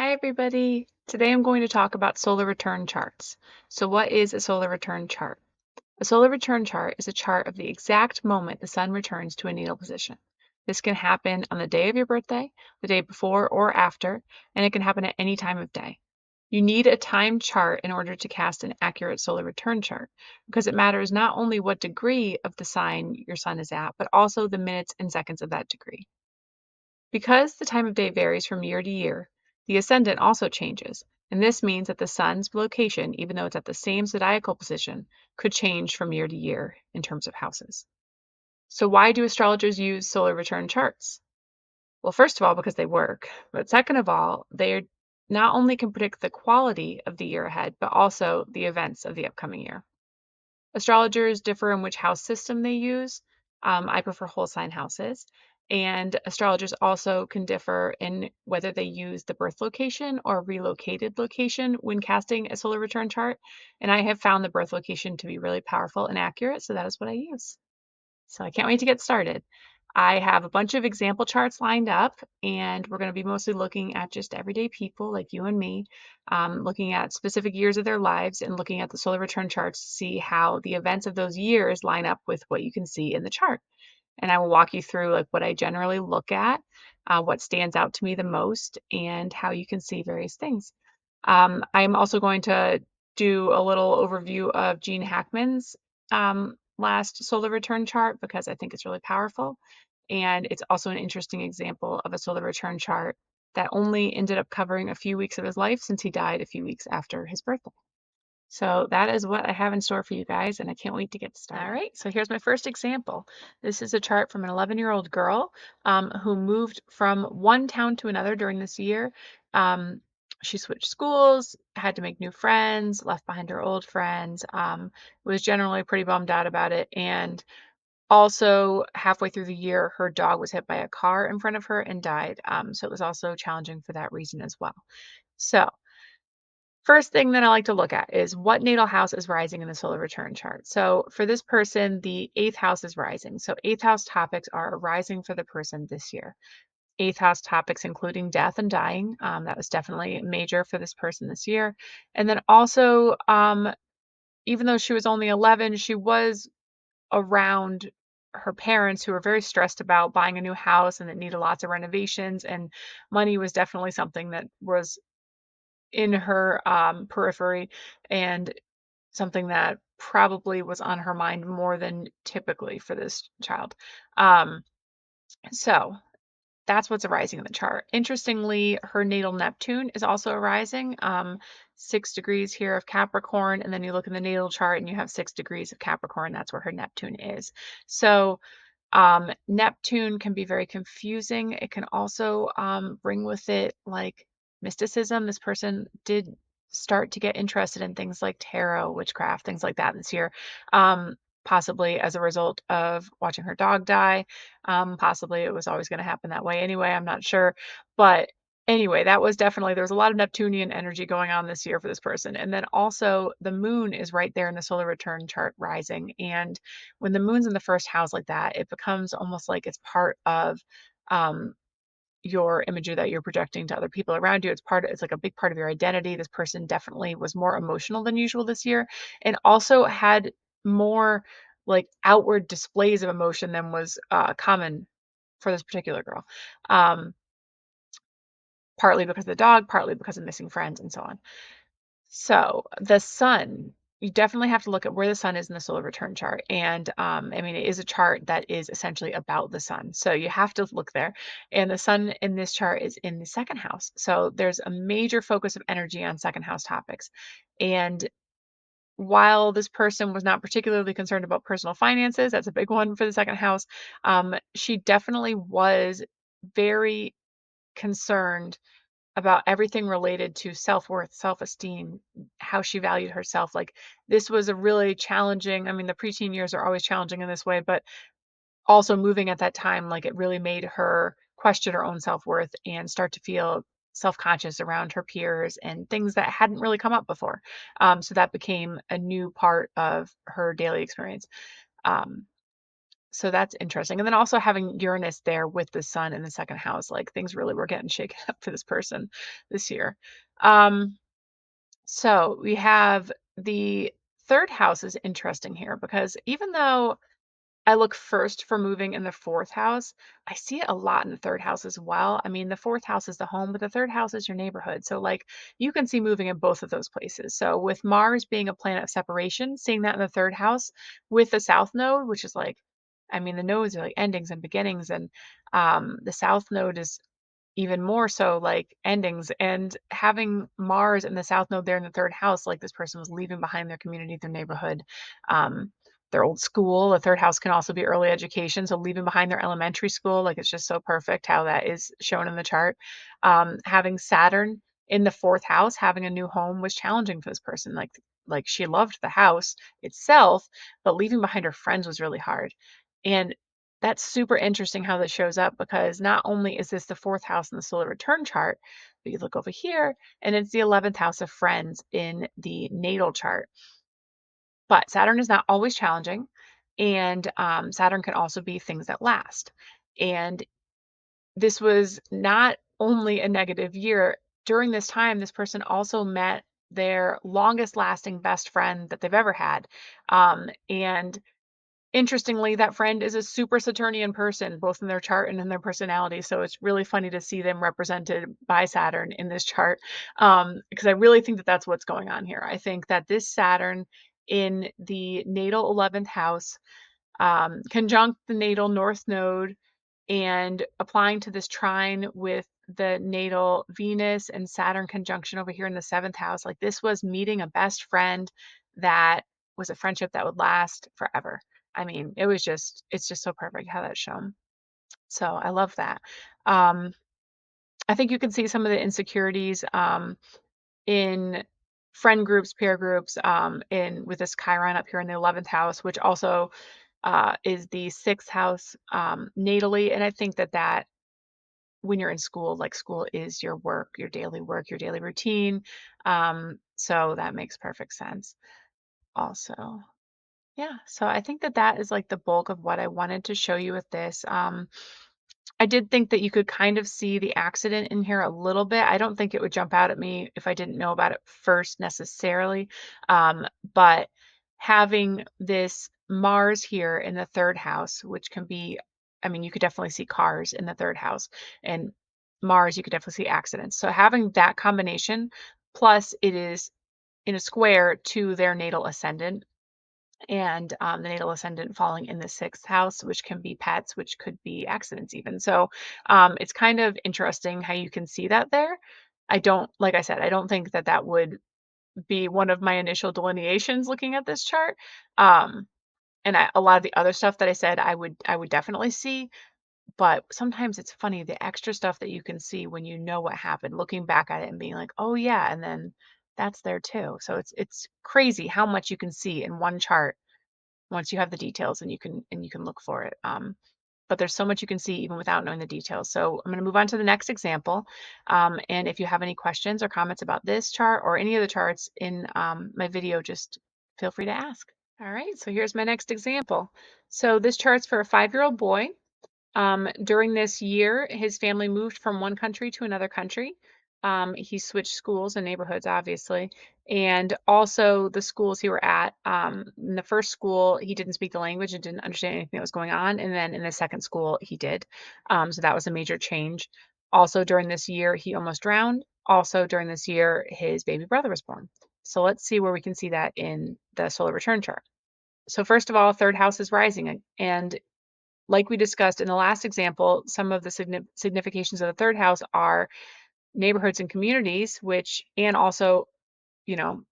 Hi, everybody. Today I'm going to talk about solar return charts. So, what is a solar return chart? A solar return chart is a chart of the exact moment the sun returns to a natal position. This can happen on the day of your birthday, the day before or after, and it can happen at any time of day. You need a time chart in order to cast an accurate solar return chart because it matters not only what degree of the sign your sun is at, but also the minutes and seconds of that degree. Because the time of day varies from year to year, the ascendant also changes, and this means that the sun's location, even though it's at the same zodiacal position, could change from year to year in terms of houses. So why do astrologers use solar return charts? Well, first of all, because they work, but second of all, they not only can predict the quality of the year ahead, but also the events of the upcoming year. Astrologers differ in which house system they use. I prefer whole sign houses. And astrologers also can differ in whether they use the birth location or relocated location when casting a solar return chart. And I have found the birth location to be really powerful and accurate, so that is what I use. So I can't wait to get started. I have a bunch of example charts lined up, and we're going to be mostly looking at just everyday people like you and me, looking at specific years of their lives and looking at the solar return charts to see how the events of those years line up with what you can see in the chart. And I will walk you through like what I generally look at, what stands out to me the most, and how you can see various things. I'm also going to do a little overview of Gene Hackman's last solar return chart because I think it's really powerful. And it's also an interesting example of a solar return chart that only ended up covering a few weeks of his life since he died a few weeks after his birthday. So that is what I have in store for you guys, and I can't wait to get started. All right, so here's my first example. This is a chart from an 11-year-old girl who moved from one town to another during this year. She switched schools, had to make new friends, left behind her old friends, was generally pretty bummed out about it, and also halfway through the year, her dog was hit by a car in front of her and died. So it was also challenging for that reason as well. So first thing that I like to look at is what natal house is rising in the solar return chart. So for this person, the eighth house is rising. So eighth house topics are rising for the person this year. Eighth house topics including death and dying. That was definitely major for this person this year. And then also, even though she was only 11, she was around her parents who were very stressed about buying a new house and that needed lots of renovations. And money was definitely something that was in her periphery and something that probably was on her mind more than typically for this child. Um, so that's what's arising in the chart. Interestingly, her natal Neptune is also arising, 6 degrees here of Capricorn, and then you look in the natal chart and you have 6 degrees of Capricorn. That's where her Neptune is. So Neptune can be very confusing. It can also bring with it like mysticism. This person did start to get interested in things like tarot, witchcraft, things like that this year. Possibly as a result of watching her dog die. Possibly it was always going to happen that way anyway. I'm not sure. But anyway, that was definitely, there was a lot of Neptunian energy going on this year for this person. And then also the moon is right there in the solar return chart rising. And when the moon's in the first house like that, it becomes almost like it's part of um, your imagery that you're projecting to other people around you. It's like a big part of your identity. This person definitely was more emotional than usual this year and also had more like outward displays of emotion than was common for this particular girl. Um, Partly because of the dog, partly because of missing friends and so on. So the sun, you definitely have to look at where the sun is in the solar return chart. And I mean, it is a chart that is essentially about the sun. So you have to look there. And the sun in this chart is in the second house. So there's a major focus of energy on second house topics. And while this person was not particularly concerned about personal finances, that's a big one for the second house, she definitely was very concerned about everything related to self-worth, self-esteem, how she valued herself. Like this was a really challenging, I mean, the preteen years are always challenging in this way, but also moving at that time, like it really made her question her own self-worth and start to feel self-conscious around her peers and things that hadn't really come up before. So that became a new part of her daily experience. Um, So that's interesting. And then also having Uranus there with the sun in the second house, like things really were getting shaken up for this person this year. Um, so we have the third house is interesting here because even though I look first for moving in the fourth house, I see it a lot in the third house as well. I mean, the fourth house is the home, but the third house is your neighborhood. So, like, you can see moving in both of those places. So, with Mars being a planet of separation, seeing that in the third house with the south node, which is like, I mean, the nodes are like endings and beginnings, and the south node is even more so like endings, and having Mars in the south node there in the third house, like this person was leaving behind their community, their neighborhood, um, their old school. The third house can also be early education, so leaving behind their elementary school, like it's just so perfect how that is shown in the chart. Having Saturn in the fourth house, having a new home was challenging for this person. Like she loved the house itself, but leaving behind her friends was really hard. And that's super interesting how this shows up because not only is this the fourth house in the solar return chart, but you look over here and it's the 11th house of friends in the natal chart. But Saturn is not always challenging, and Saturn can also be things that last. And this was not only a negative year. During this time, this person also met their longest lasting best friend that they've ever had. And interestingly, that friend is a super Saturnian person, both in their chart and in their personality. So it's really funny to see them represented by Saturn in this chart, because I really think that that's what's going on here. I think that this Saturn in the natal 11th house, conjunct the natal north node, and applying to this trine with the natal Venus and Saturn conjunction over here in the seventh house, like this was meeting a best friend that was a friendship that would last forever. I mean, it's just so perfect how that's shown. So I love that. Um, I think you can see some of the insecurities in friend groups, peer groups, in with this Chiron up here in the 11th house, which also is the sixth house natally. And I think that when you're in school, like school is your work, your daily routine. So that makes perfect sense also. Yeah, so I think that that is like the bulk of what I wanted to show you with this. I did think that you could kind of see the accident in here a little bit. I don't think it would jump out at me if I didn't know about it first necessarily. But having this Mars here in the third house, which can be, I mean, you could definitely see cars in the third house, and Mars, you could definitely see accidents. So having that combination, plus it is in a square to their natal ascendant, and the natal ascendant falling in the sixth house, which can be pets, which could be accidents even. So it's kind of interesting how you can see that there. I don't, like I said, I don't think that that would be one of my initial delineations looking at this chart. Um, and a lot of the other stuff that I said, I would definitely see. But sometimes it's funny the extra stuff that you can see when you know what happened, looking back at it and being like, oh yeah, and then that's there too. So it's crazy how much you can see in one chart once you have the details and you can look for it. But there's so much you can see even without knowing the details. So I'm going to move on to the next example. And if you have any questions or comments about this chart or any of the charts in my video, just feel free to ask. All right, so here's my next example. So this chart's for a 5-year-old boy. During this year, his family moved from one country to another country. He switched schools and neighborhoods, obviously, and also the schools he were at. In the first school, he didn't speak the language and didn't understand anything that was going on, and then in the second school, he did. So that was a major change. Also, during this year, he almost drowned. Also, during this year, his baby brother was born. So let's see where we can see that in the solar return chart. So first of all, third house is rising, and like we discussed in the last example, some of the significations of the third house are neighborhoods and communities, which, and also, you know,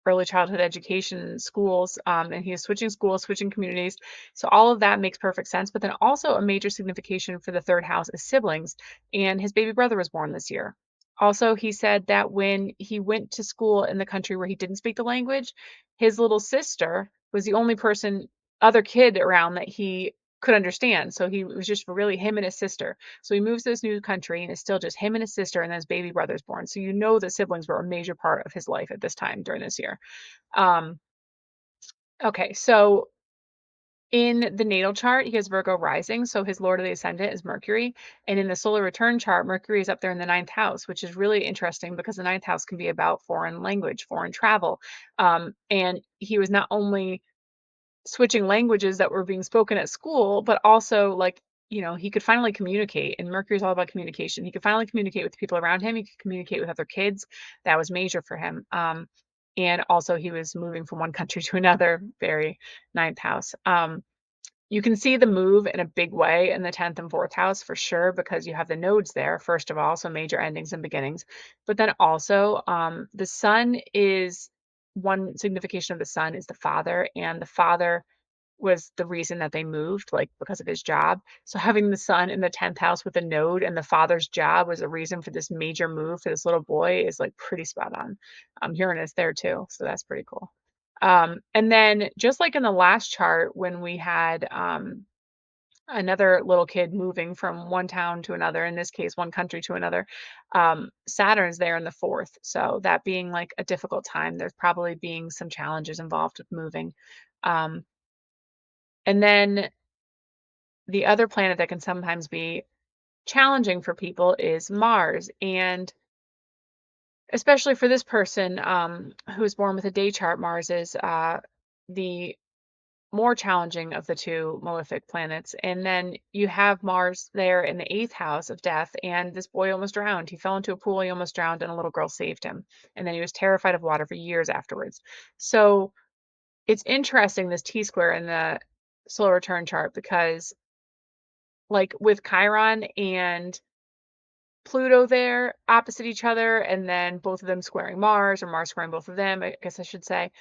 early childhood education, schools, and he is switching schools, switching communities. So all of that makes perfect sense. But then also a major signification for the third house is siblings, and his baby brother was born this year. Also, he said that when he went to school in the country where he didn't speak the language, his little sister was the only other kid around that he could understand. So he was just really him and his sister. So he moves to this new country and it's still just him and his sister, and then his baby brother's born. So you know that siblings were a major part of his life at this time during this year. Um, okay, so In the natal chart, he has Virgo rising, so his lord of the ascendant is Mercury. And in the solar return chart, Mercury is up there in the ninth house, which is really interesting because the ninth house can be about foreign language, foreign travel. And he was not only switching languages that were being spoken at school, but also like, he could finally communicate. And Mercury is all about communication. He could finally communicate with the people around him. He could communicate with other kids. That was major for him. And also he was moving from one country to another, very ninth house. You can see the move in a big way in the 10th and 4th house for sure, because you have the nodes there, first of all, so major endings and beginnings. But then also, the sun is one signification of the sun is the father, and the father was the reason that they moved, like because of his job. So having the sun in the 10th house with a node and the father's job was a reason for this major move for this little boy is like pretty spot on. Uranus there too, so that's pretty cool. And then just like in the last chart, when we had another little kid moving from one town to another, in this case, one country to another, Saturn's there in the fourth. So that being like a difficult time, there's probably being some challenges involved with moving. Um, and then the other planet that can sometimes be challenging for people is Mars. And especially for this person who was born with a day chart, Mars is the more challenging of the two malefic planets. And then you have Mars there in the eighth house of death, and this boy almost drowned. He fell into a pool, he almost drowned, and a little girl saved him. And then he was terrified of water for years afterwards. So it's interesting, this T square in the solar return chart, because like with Chiron and Pluto there opposite each other, and then both of them squaring Mars, or Mars squaring both of them, I guess I should say.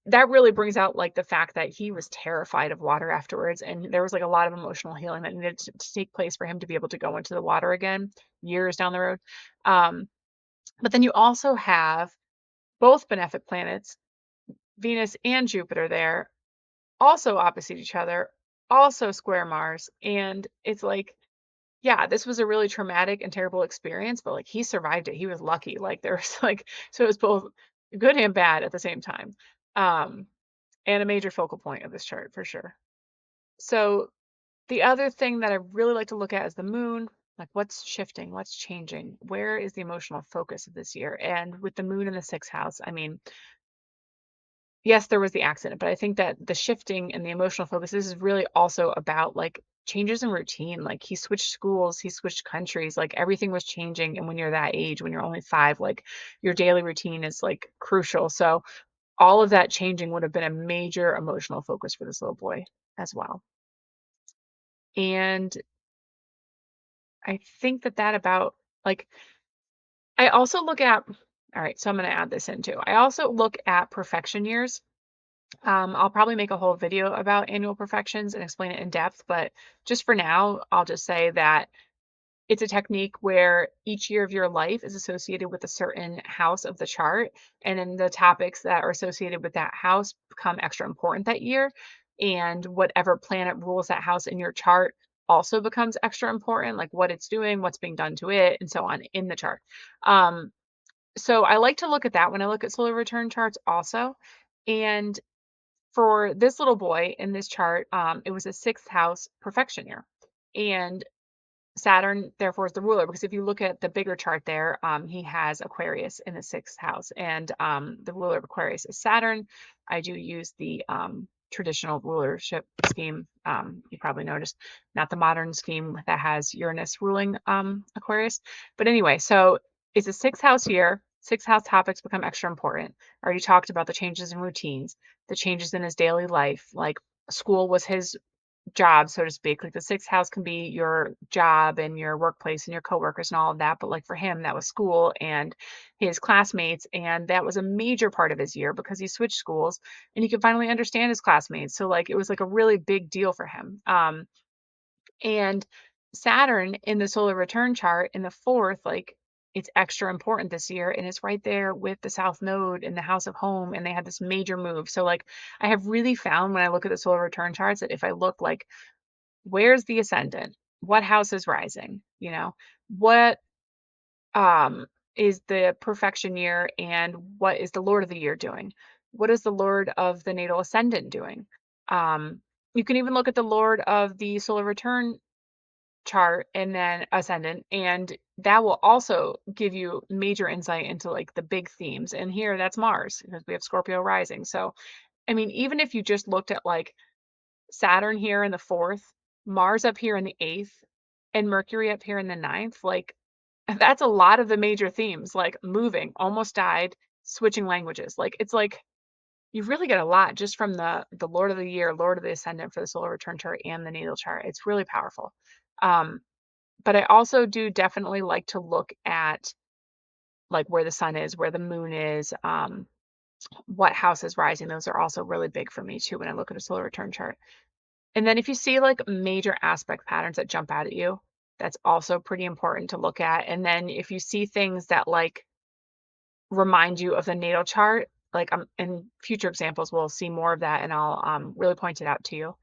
That really brings out like the fact that he was terrified of water afterwards, and there was like a lot of emotional healing that needed to take place for him to be able to go into the water again years down the road. Um, but then you also have both benefic planets, Venus and Jupiter there, also opposite each other, also square Mars, and it's like, yeah, this was a really traumatic and terrible experience, but like he survived it. He was lucky. Like there was like, so it was both good and bad at the same time. Um, and a major focal point of this chart for sure. So the other thing that I really like to look at is the moon. Like what's shifting, what's changing, where is the emotional focus of this year? And with the moon in the sixth house, I mean, yes, there was the accident, but I think that the shifting and the emotional focus, this is really also about like changes in routine. Like he switched schools, he switched countries, like everything was changing. And when you're that age, when you're only 5, like your daily routine is like crucial. So all of that changing would have been a major emotional focus for this little boy as well. And I think that that about like I also look at, all right, so I'm going to add this in too. I also look at perfection years. I'll probably make a whole video about annual perfections and explain it in depth, but just for now, I'll just say that it's a technique where each year of your life is associated with a certain house of the chart, and then the topics that are associated with that house become extra important that year. And whatever planet rules that house in your chart also becomes extra important, like what it's doing, what's being done to it, and so on in the chart. Um, so I like to look at that when I look at solar return charts also. And for this little boy in this chart, it was a sixth house perfection year. And Saturn, therefore, is the ruler, because if you look at the bigger chart there, he has Aquarius in the sixth house, and the ruler of Aquarius is Saturn. I do use the traditional rulership scheme. You probably noticed, not the modern scheme that has Uranus ruling Aquarius. But anyway, so it's a sixth house year. Sixth house topics become extra important. I already talked about the changes in routines, the changes in his daily life. Like school was his job, so to speak. Like the sixth house can be your job and your workplace and your coworkers and all of that. But like for him, that was school and his classmates. And that was a major part of his year because he switched schools and he could finally understand his classmates. So like it was like a really big deal for him. And Saturn in the solar return chart in the fourth, like it's extra important this year, and it's right there with the south node in the house of home, and they had this major move. So like I have really found when I look at the solar return charts that if I look like where's the ascendant, what house is rising, what um is the perfection year, and what is the lord of the year doing, what is the lord of the natal ascendant doing, You can even look at the Lord of the solar return chart and then ascendant, and that will also give you major insight into like the big themes. And here that's Mars because we have Scorpio rising. So, I mean, even if you just looked at like Saturn here in the fourth, Mars up here in the eighth, and Mercury up here in the ninth, like that's a lot of the major themes, like moving, almost died, switching languages. Like it's like you really get a lot just from the Lord of the Year, Lord of the Ascendant for the solar return chart and the natal chart. It's really powerful. Um, but I also do definitely like to look at like where the sun is, where the moon is, what house is rising. Those are also really big for me too when I look at a solar return chart. And then if you see like major aspect patterns that jump out at you, that's also pretty important to look at. And then if you see things that like remind you of the natal chart, like in future examples, we'll see more of that and I'll really point it out to you.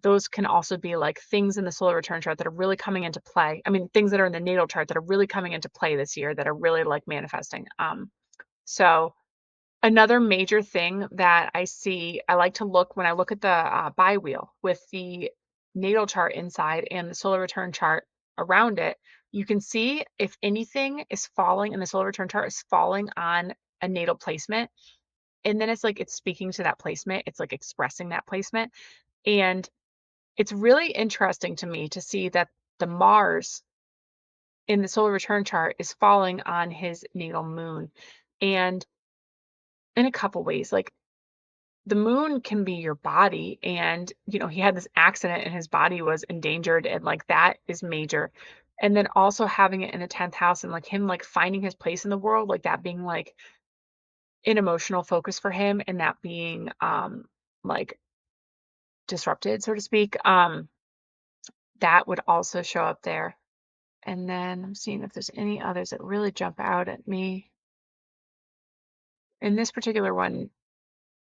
Those can also be like things in the solar return chart that are really coming into play. I mean, things that are in the natal chart that are really coming into play this year that are really like manifesting. So another major thing that I see, I like to look when I look at the bi-wheel with the natal chart inside and the solar return chart around it, you can see if anything is falling in the solar return chart is falling on a natal placement. And then it's like it's speaking to that placement, it's like expressing that placement. And it's really interesting to me to see that the Mars in the solar return chart is falling on his natal moon. And in a couple ways, like the moon can be your body, and he had this accident and his body was endangered, and like that is major. And then also having it in the 10th house and like him like finding his place in the world, like that being like an emotional focus for him and that being like disrupted, so to speak. That would also show up there. And then I'm seeing if there's any others that really jump out at me in this particular one.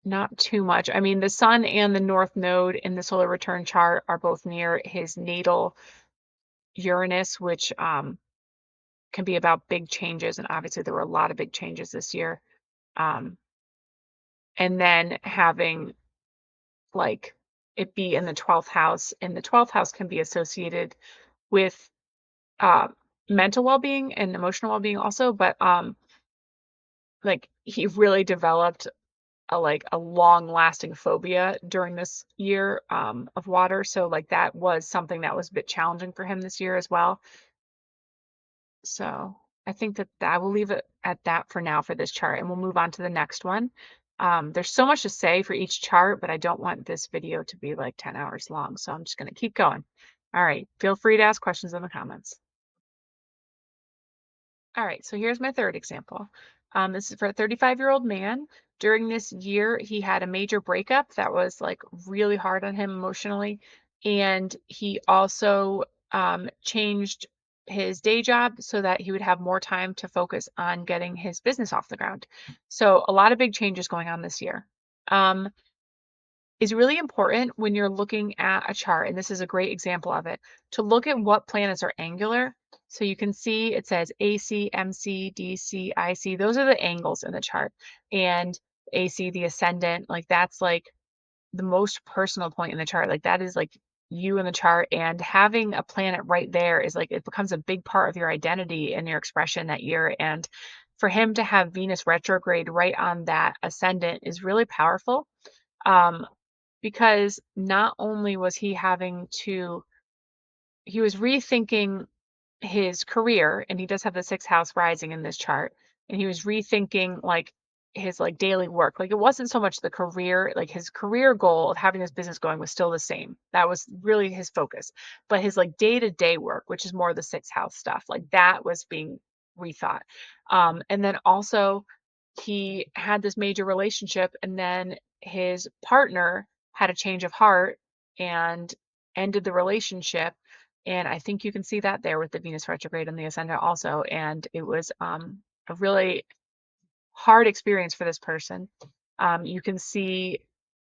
Not too much. I mean, the sun and the north node in the solar return chart are both near his natal Uranus, which can be about big changes. And obviously, there were a lot of big changes this year. Um, and then having like it be in the 12th house, and the 12th house can be associated with uh, mental well-being and emotional well-being also. But like he really developed a long-lasting phobia during this year of water. So like that was something that was a bit challenging for him this year as well. So I think that I will leave it at that for now for this chart, and we'll move on to the next one. There's so much to say for each chart, but I don't want this video to be like 10 hours long, so I'm just going to keep going. All right, feel free to ask questions in the comments. All right, so here's my third example. This is for a 35-year-old man. During this year, he had a major breakup that was like really hard on him emotionally. And he also changed his day job so that he would have more time to focus on getting his business off the ground. So a lot of big changes going on this year. Um, is really important when you're looking at a chart, and this is a great example of it, to look at what planets are angular. So you can see it says AC, MC, DC, IC. Those are the angles in the chart. And AC, the ascendant, like that's like the most personal point in the chart. Like that is like you in the chart, and having a planet right there is like it becomes a big part of your identity and your expression that year. And for him to have Venus retrograde right on that ascendant is really powerful. Um, because not only was he having to, he was rethinking his career, and he does have the sixth house rising in this chart, and he was rethinking like his like daily work. Like it wasn't so much the career, like his career goal of having his business going was still the same. That was really his focus. But his like day-to-day work, which is more the sixth house stuff, like that was being rethought. And then also he had this major relationship, and then his partner had a change of heart and ended the relationship. And I think you can see that there with the Venus retrograde and the ascendant also. And it was a really hard experience for this person. You can see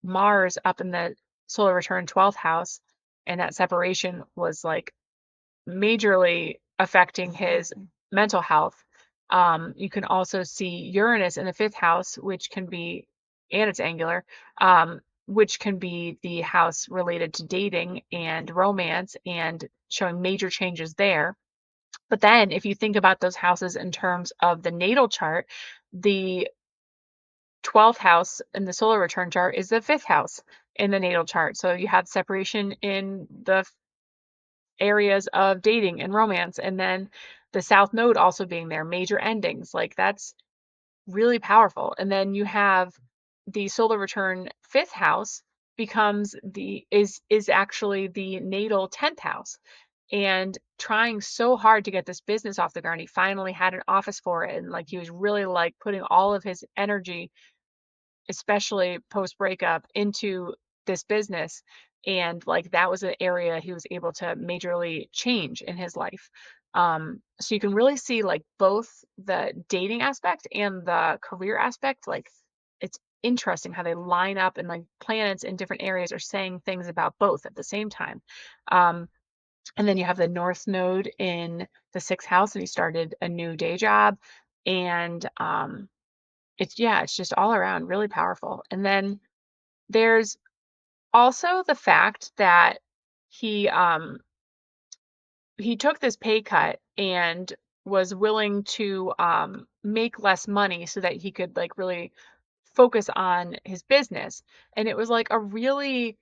Mars up in the solar return 12th house, and that separation was like majorly affecting his mental health. You can also see Uranus in the fifth house, which can be, and it's angular, which can be the house related to dating and romance and showing major changes there. But then if you think about those houses in terms of the natal chart, the 12th house in the solar return chart is the 5th house in the natal chart. So you have separation in the areas of dating and romance, and then the south node also being there, major endings. Like that's really powerful. And then you have the solar return 5th house becomes the is actually the natal 10th house, and trying so hard to get this business off the ground. He finally had an office for it, and like he was really like putting all of his energy, especially post breakup, into this business. And like that was an area he was able to majorly change in his life. So you can really see like both the dating aspect and the career aspect. Like it's interesting how they line up, and like planets in different areas are saying things about both at the same time. Um, and then you have the North Node in the 6th house, and he started a new day job. And it's, yeah, it's just all around really powerful. And then there's also the fact that he um he took this pay cut and was willing to make less money so that he could like really focus on his business. And it was like a really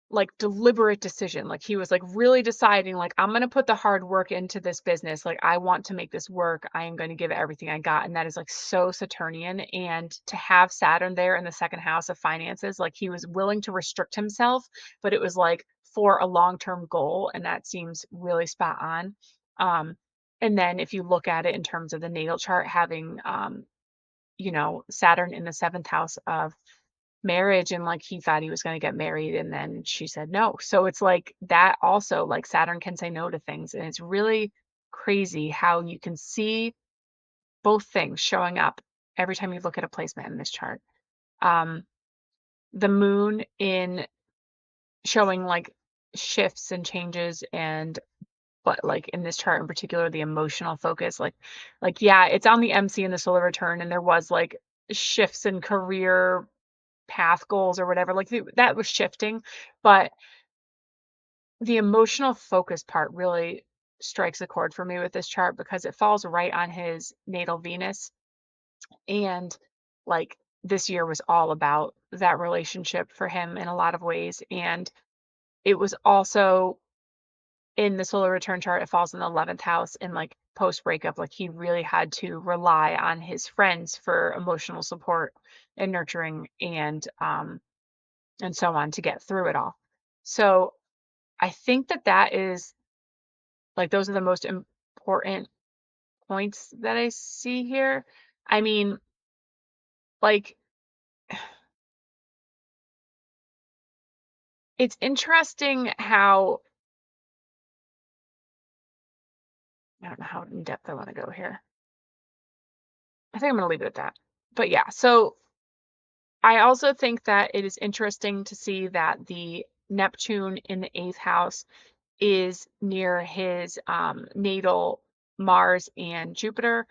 like deliberate decision. Like he was like really deciding like I'm going to put the hard work into this business. Like I want to make this work. I am going to give it everything I got. And that is like so Saturnian. And to have Saturn there in the 2nd house of finances, like he was willing to restrict himself, but it was like for a long-term goal, and that seems really spot on. Um and then if you look at it in terms of the natal chart having Saturn in the 7th house of marriage, and like he thought he was going to get married and then she said no. So it's like that also, like Saturn can say no to things, and it's really crazy how you can see both things showing up every time you look at a placement in this chart. Um the moon in showing like shifts and changes, and but like in this chart in particular the emotional focus, like yeah, it's on the MC in the solar return, and there was like shifts in career path goals or whatever, like that was shifting. But the emotional focus part really strikes a chord for me with this chart because it falls right on his natal Venus. And like this year was all about that relationship for him in a lot of ways. And it was also in the solar return chart, it falls in the 11th house. And like post breakup, like he really had to rely on his friends for emotional support and nurturing, and so on to get through it all. So I think that that is like those are the most important points that I see here. I mean, like it's interesting how I don't know how in depth I want to go here. I think I'm going to leave it at that. But yeah, so I also think that it is interesting to see that the Neptune in the 8th house is near his natal Mars and Jupiter.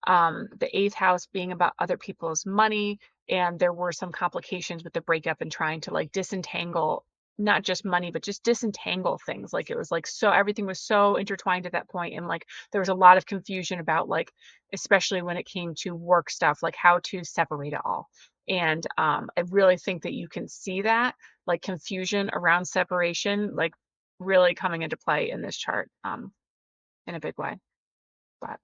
The 8th house being about other people's money. And there were some complications with the breakup and trying to like disentangle not just money, but just disentangle things. Like it was like so everything was so intertwined at that point. And like there was a lot of confusion about like, especially when it came to work stuff, like how to separate it all. And I really think that you can see that like confusion around separation, like really coming into play in this chart in a big way. But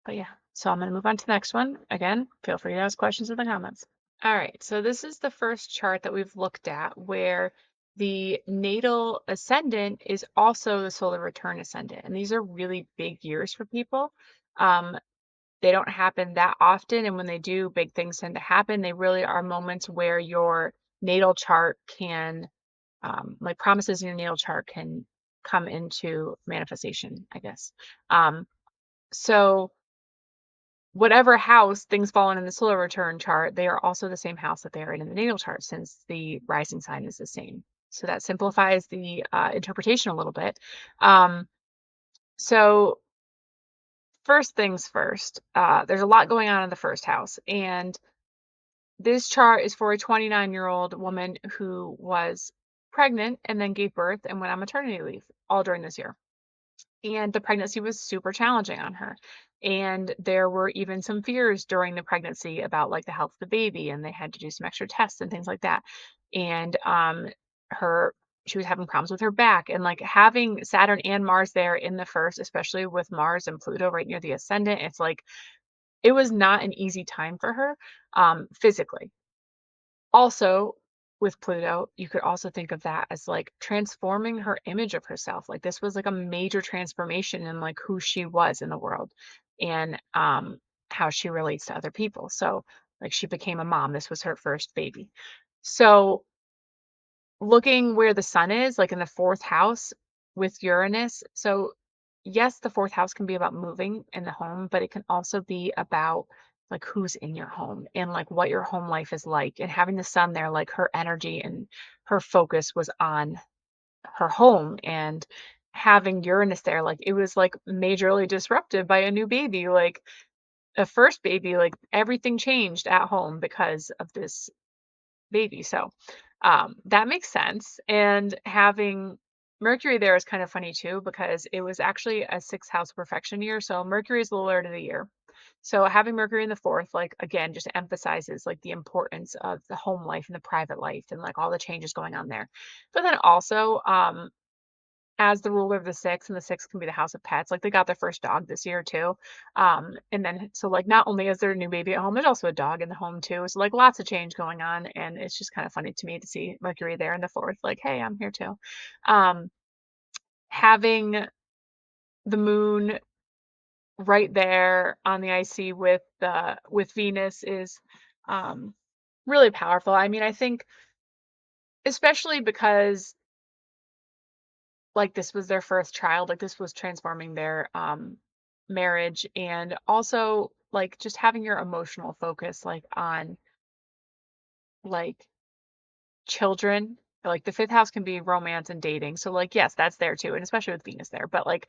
but yeah, so I'm going to move on to the next one. Again, feel free to ask questions in the comments. All right, so this is the first chart that we've looked at where the natal ascendant is also the solar return ascendant. And these are really big years for people. Um, they don't happen that often. And when they do, big things tend to happen. They really are moments where your natal chart can like promises in your natal chart can come into manifestation, I guess. So whatever house things fall in the solar return chart, they are also the same house that they are in the natal chart since the rising sign is the same. So that simplifies the interpretation a little bit. Um, so first things first, there's a lot going on in the first house, and This chart is for a 29-year-old woman who was pregnant and then gave birth and went on maternity leave all during this year. And the pregnancy was super challenging on her. And there were even some fears during the pregnancy about like the health of the baby, and they had to do some extra tests and things like that. And her she was having problems with her back, and like having Saturn and Mars there in the first, especially with Mars and Pluto right near the ascendant, it's like it was not an easy time for her physically. Also, with Pluto, you could also think of that as like transforming her image of herself. Like this was like a major transformation in like who she was in the world and how she relates to other people. So like she became a mom. This was her first baby. So looking where the sun is, like in the fourth house with Uranus. So, yes, the fourth house can be about moving in the home, but it can also be about like who's in your home and like what your home life is like. And having the sun there, like her energy and her focus was on her home, and having Uranus there, like it was like majorly disrupted by a new baby, like a first baby, like everything changed at home because of this baby. So that makes sense. And having Mercury there is kind of funny too, because it was actually a sixth house perfection year. So Mercury is the Lord of the year. So having Mercury in the fourth, like again, just emphasizes like the importance of the home life and the private life and like all the changes going on there. But then also, as the ruler of the six, and the six can be the house of pets. Like they got their first dog this year too. And then so like not only is there a new baby at home, there's also a dog in the home too. So like lots of change going on. And it's just kind of funny to me to see Mercury there in the fourth, like, hey, I'm here too. Um, having the moon right there on the IC with Venus is really powerful. I mean, I think especially because like this was their first child, like this was transforming their marriage, and also like just having your emotional focus like on like children. Like the fifth house can be romance and dating. So like yes, that's there too, and especially with Venus there, but like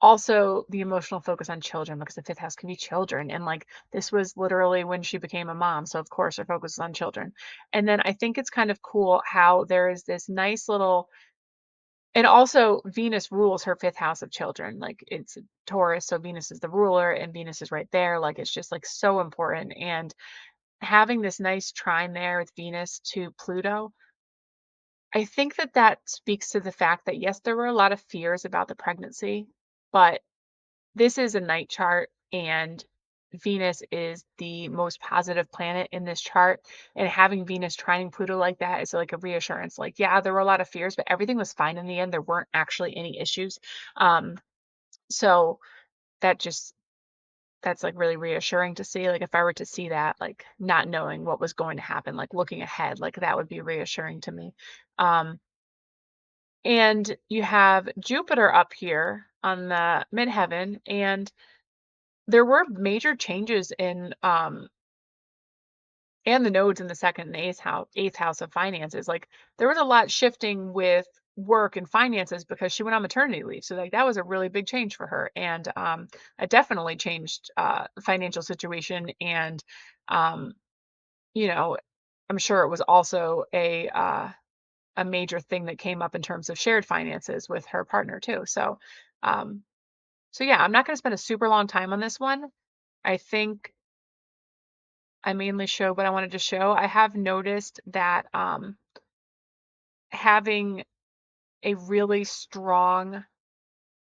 also the emotional focus on children, because the fifth house can be children, and like this was literally when she became a mom, so of course her focus is on children. And then I think it's kind of cool how there is this nice little. And also, Venus rules her fifth house of children. Like it's Taurus, so Venus is the ruler, and Venus is right there. Like it's just like so important. And having this nice trine there with Venus to Pluto, I think that that speaks to the fact that yes, there were a lot of fears about the pregnancy, but this is a night chart, and Venus is the most positive planet in this chart. And having Venus trining Pluto like that is like a reassurance. Like, yeah, there were a lot of fears, but everything was fine in the end. There weren't actually any issues. Um, so that just that's like really reassuring to see. Like if I were to see that, like not knowing what was going to happen, like looking ahead, like that would be reassuring to me. Um, and you have Jupiter up here on the midheaven, and there were major changes in and the nodes in the second and eighth house of finances. Like there was a lot shifting with work and finances because she went on maternity leave. So like that was a really big change for her. And it definitely changed the financial situation. And um, you know, I'm sure it was also a major thing that came up in terms of shared finances with her partner too. Um, so yeah, I'm not going to spend a super long time on this one. I think I mainly show what I wanted to show. I have noticed that having a really strong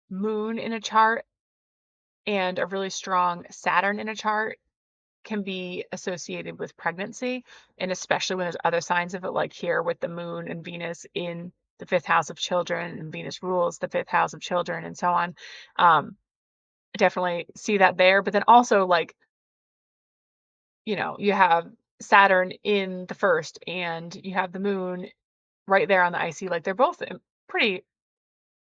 moon in a chart and a really strong Saturn in a chart can be associated with pregnancy, and especially when there's other signs of it, like here with the moon and Venus in the fifth house of children, and Venus rules the fifth house of children, and so on. I definitely see that there. But then also, like, you have Saturn in the first, and you have the moon right there on the IC. Like they're both in pretty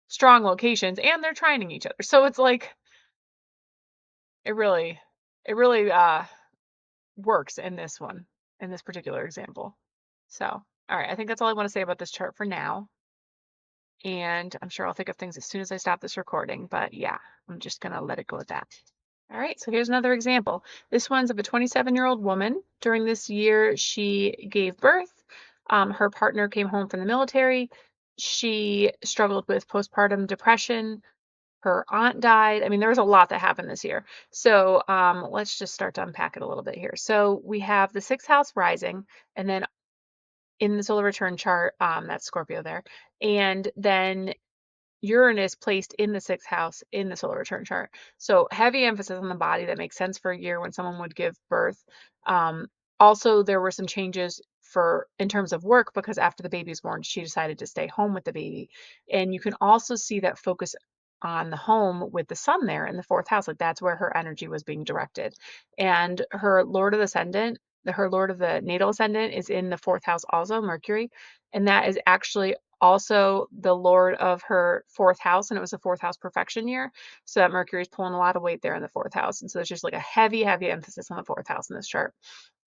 strong locations, and they're trining each other. So it's like it really it really works in this one, in this particular example. So, all right, I think that's all I want to say about this chart for now. And I'm sure I'll think of things as soon as I stop this recording, but yeah, I'm just gonna let it go at that. All right, so here's another example. This one's of a 27-year-old woman. During this year, she gave birth. Her partner came home from the military. She struggled with postpartum depression. Her aunt died. I mean, there was a lot that happened this year. So let's just start to unpack it a little bit here. So we have the sixth house rising, and then in the solar return chart, that's Scorpio there. And then Uranus placed in the sixth house in the solar return chart. So heavy emphasis on the body that makes sense for a year when someone would give birth. Um, Also, there were some changes for in terms of work because after the baby was born, she decided to stay home with the baby. And you can also see that focus on the home with the sun there in the fourth house. Like that's where her energy was being directed. And her Lord of the Ascendant, her Lord of the natal ascendant is in the fourth house also, Mercury. And that is actually also the lord of her fourth house, and it was a fourth house perfection year. So that Mercury is pulling a lot of weight there in the fourth house. And so there's just like a heavy, heavy emphasis on the fourth house in this chart.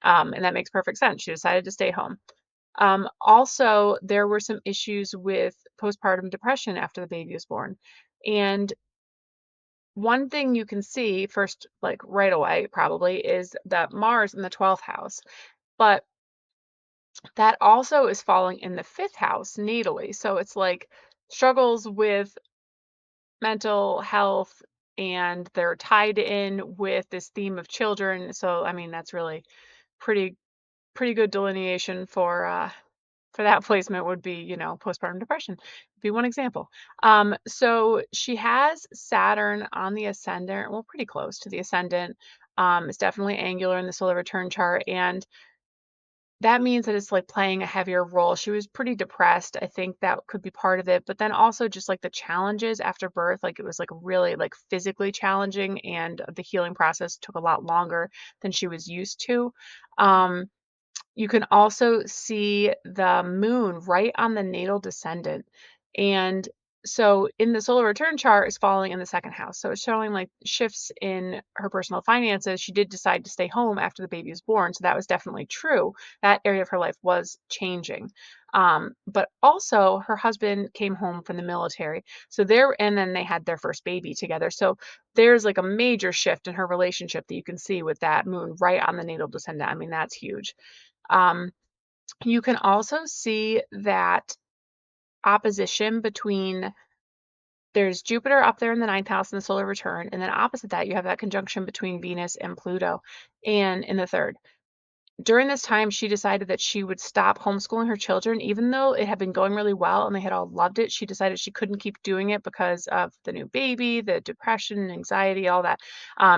And that makes perfect sense. She decided to stay home. Also, there were some issues with postpartum depression after the baby was born. And one thing you can see first, like right away, probably, is that Mars in the 12th house. But that also is falling in the fifth house natally. So it's like struggles with mental health and they're tied in with this theme of children. So I mean that's really pretty pretty good delineation for that placement would be, postpartum depression. Be one example. So she has Saturn on the ascendant, well, pretty close to the ascendant. It's definitely angular in the solar return chart, and that means that it's like playing a heavier role. She was pretty depressed. I think that could be part of it. But then also just like the challenges after birth, like it was like really like physically challenging and the healing process took a lot longer than she was used to. Um, you can also see the moon right on the natal descendant. And so in the solar return chart is falling in the second house. So it's showing like shifts in her personal finances. She did decide to stay home after the baby was born. So that was definitely true. That area of her life was changing. But also her husband came home from the military. So there, and then they had their first baby together. So there's like a major shift in her relationship that you can see with that moon right on the natal descendant. I mean, that's huge. Um, you can also see that opposition between there's Jupiter up there in the ninth house in the solar return, and then opposite that, you have that conjunction between Venus and Pluto, and in the third. During this time, she decided that she would stop homeschooling her children, even though it had been going really well and they had all loved it. She decided she couldn't keep doing it because of the new baby, the depression, anxiety, all that.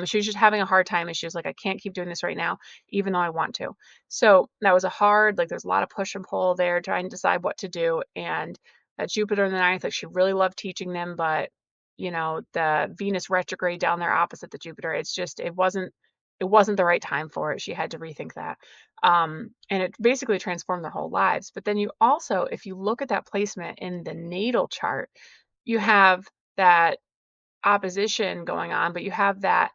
She was just having a hard time, and she was like, I can't keep doing this right now, even though I want to. So that was a hard, like, there's a lot of push and pull there trying to decide what to do. And that Jupiter in the ninth, like, she really loved teaching them, but the Venus retrograde down there opposite the Jupiter, it's just, it wasn't the right time for it. She had to rethink that. And it basically transformed their whole lives. But then you also, if you look at that placement in the natal chart, you have that opposition going on, but you have that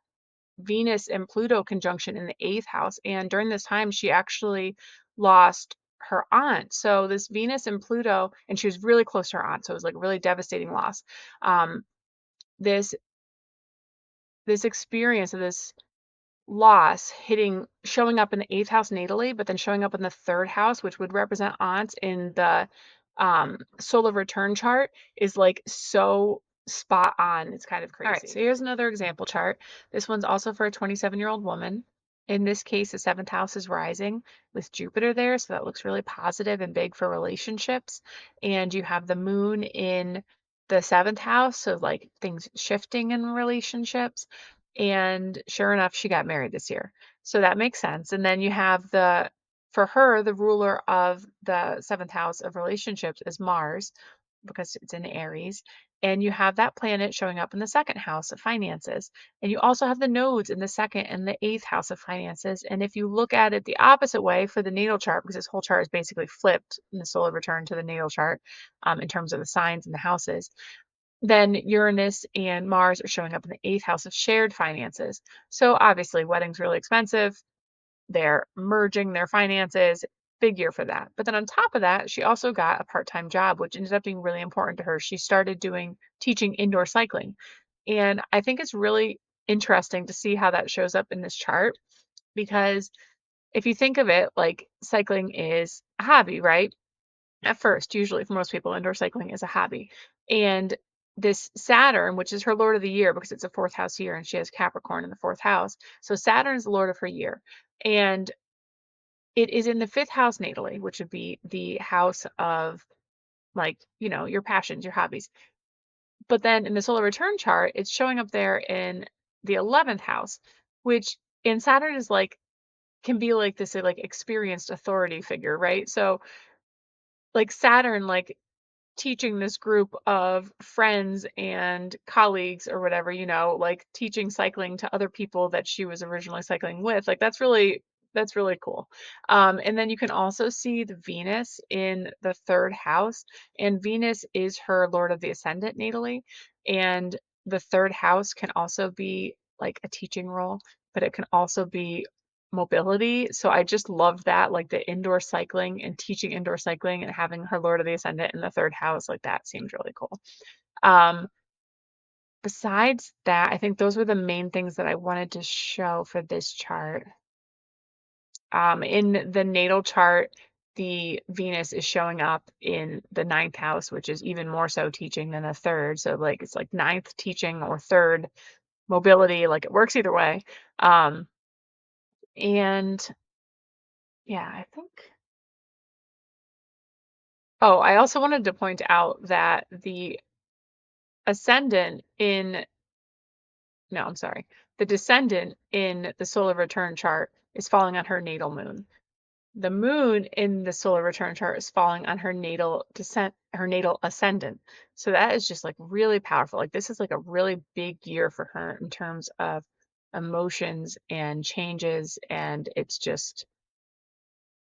Venus and Pluto conjunction in the eighth house. And during this time, she actually lost her aunt. So this Venus and Pluto, and she was really close to her aunt. So it was like a really devastating loss. Um, this this experience of this loss showing up in the eighth house natally, but then showing up in the third house, which would represent aunts in the solar return chart, is like so spot on. It's kind of crazy. All right, so here's another example chart. This one's also for a 27-year-old woman. In this case, the seventh house is rising with Jupiter there, so that looks really positive and big for relationships. And you have the moon in the seventh house, so like things shifting in relationships. And sure enough, she got married this year. So that makes sense. And then you have for her, the ruler of the seventh house of relationships is Mars because it's in Aries. And you have that planet showing up in the second house of finances. And you also have the nodes in the second and the eighth house of finances. And if you look at it the opposite way for the natal chart, because this whole chart is basically flipped in the solar return to the natal chart in terms of the signs and the houses, then Uranus and Mars are showing up in the eighth house of shared finances. So obviously, weddings really expensive. They're merging their finances. Big year for that. But then on top of that, she also got a part-time job, which ended up being really important to her. She started teaching indoor cycling. And I think it's really interesting to see how that shows up in this chart because if you think of it, like cycling is a hobby, right? At first, usually for most people, indoor cycling is a hobby. And this Saturn, which is her Lord of the Year because it's a fourth house year and she has Capricorn in the fourth house. So Saturn is the Lord of her year. And it is in the fifth house natally, which would be the house of like, your passions, your hobbies. But then in the solar return chart, it's showing up there in the 11th house, which in Saturn is like, can be like this like experienced authority figure, right? So like Saturn, like teaching this group of friends and colleagues or whatever, like teaching cycling to other people that she was originally cycling with. Like that's really cool. And then you can also see the Venus in the third house, and Venus is her Lord of the Ascendant natally. And the third house can also be like a teaching role, but it can also be mobility. So I just love that, like the indoor cycling and teaching indoor cycling and having her Lord of the Ascendant in the third house, like that seems really cool. Um, Besides that, I think those were the main things that I wanted to show for this chart. In the natal chart, the Venus is showing up in the ninth house, which is even more so teaching than the third. So like it's like ninth teaching or third mobility, like it works either way. And yeah, I think. Oh, I also wanted to point out that the ascendant in, no, I'm sorry, the descendant in the solar return chart is falling on her natal moon. The moon in the solar return chart is falling on her natal descent, her natal ascendant. So that is just like really powerful. Like this is like a really big year for her in terms of emotions and changes. And it's just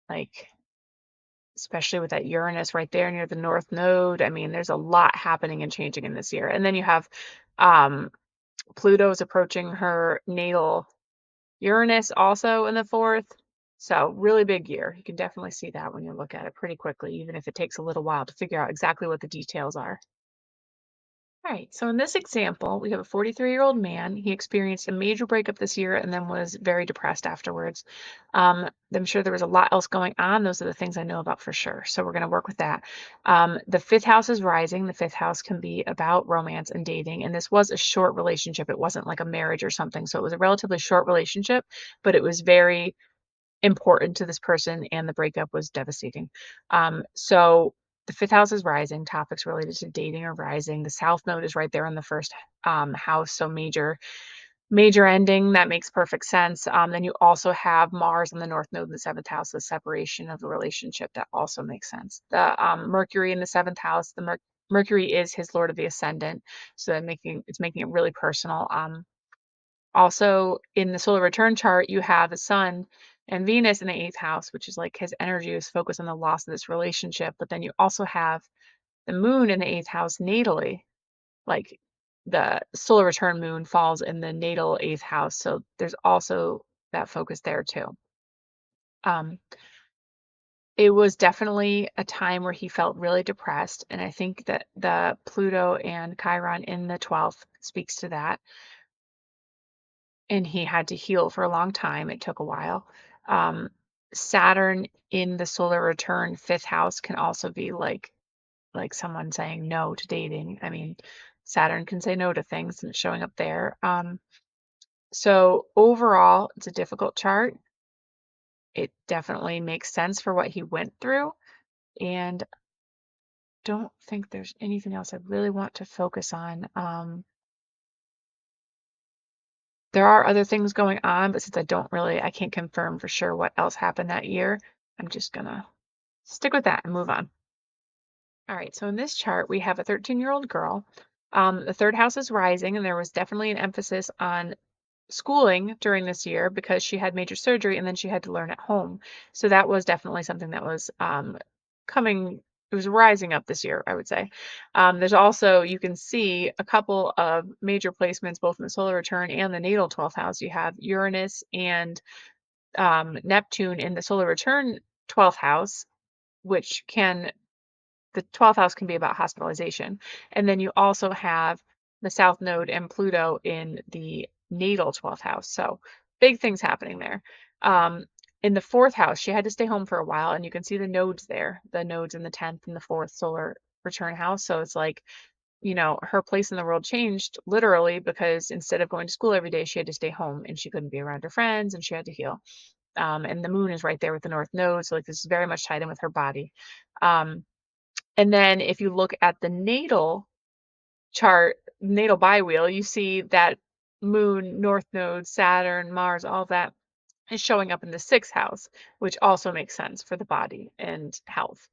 like, especially with that Uranus right there near the North Node. I mean, there's a lot happening and changing in this year. And then you have um, Pluto is approaching her natal Uranus also in the fourth. So really big year. You can definitely see that when you look at it pretty quickly, even if it takes a little while to figure out exactly what the details are. All right, so in this example, we have a 43-year-old man. He experienced a major breakup this year and then was very depressed afterwards. I'm sure there was a lot else going on. Those are the things I know about for sure. So we're going to work with that. The fifth house is rising. The fifth house can be about romance and dating. And this was a short relationship. It wasn't like a marriage or something. So it was a relatively short relationship, but it was very important to this person, and the breakup was devastating. So the fifth house is rising, topics related to dating are rising. The south node is right there in the first house, so major ending. That makes perfect sense. Then you also have Mars in the north node in the seventh house, the separation of the relationship. That also makes sense. The Mercury in the seventh house, Mercury is his lord of the ascendant, so it's making it really personal. Also, in the solar return chart, you have the Sun and Venus in the eighth house, which is like his energy is focused on the loss of this relationship. But then you also have the Moon in the eighth house natally. Like the solar return moon falls in the natal eighth house. So there's also that focus there too. Um, it was definitely a time where he felt really depressed. And I think that the Pluto and Chiron in the 12th speaks to that. And he had to heal for a long time. It took a while. Um, Saturn in the solar return fifth house can also be like someone saying no to dating. I mean, Saturn can say no to things and it's showing up there. So overall, it's a difficult chart. It definitely makes sense for what he went through, and don't think there's anything else I really want to focus on. There are other things going on, but since I can't confirm for sure what else happened that year, I'm just gonna stick with that and move on. All right, so in this chart, we have a 13-year-old girl. The third house is rising, and there was definitely an emphasis on schooling during this year because she had major surgery and then she had to learn at home. So that was definitely something that was coming, it was rising up this year, I would say. There's also, you can see a couple of major placements, both in the solar return and the natal 12th house. You have Uranus and Neptune in the solar return 12th house, which can, the 12th house can be about hospitalization. And then you also have the south node and Pluto in the natal 12th house. So big things happening there. Um, in the 4th house, she had to stay home for a while, and you can see the nodes there, the nodes in the 10th and the 4th solar return house. So it's like, her place in the world changed literally because instead of going to school every day, she had to stay home and she couldn't be around her friends and she had to heal. And the moon is right there with the north node. So like this is very much tied in with her body. Um, and then if you look at the natal chart, natal biwheel, you see that moon, north node, Saturn, Mars, all that is showing up in the 6th house, which also makes sense for the body and health.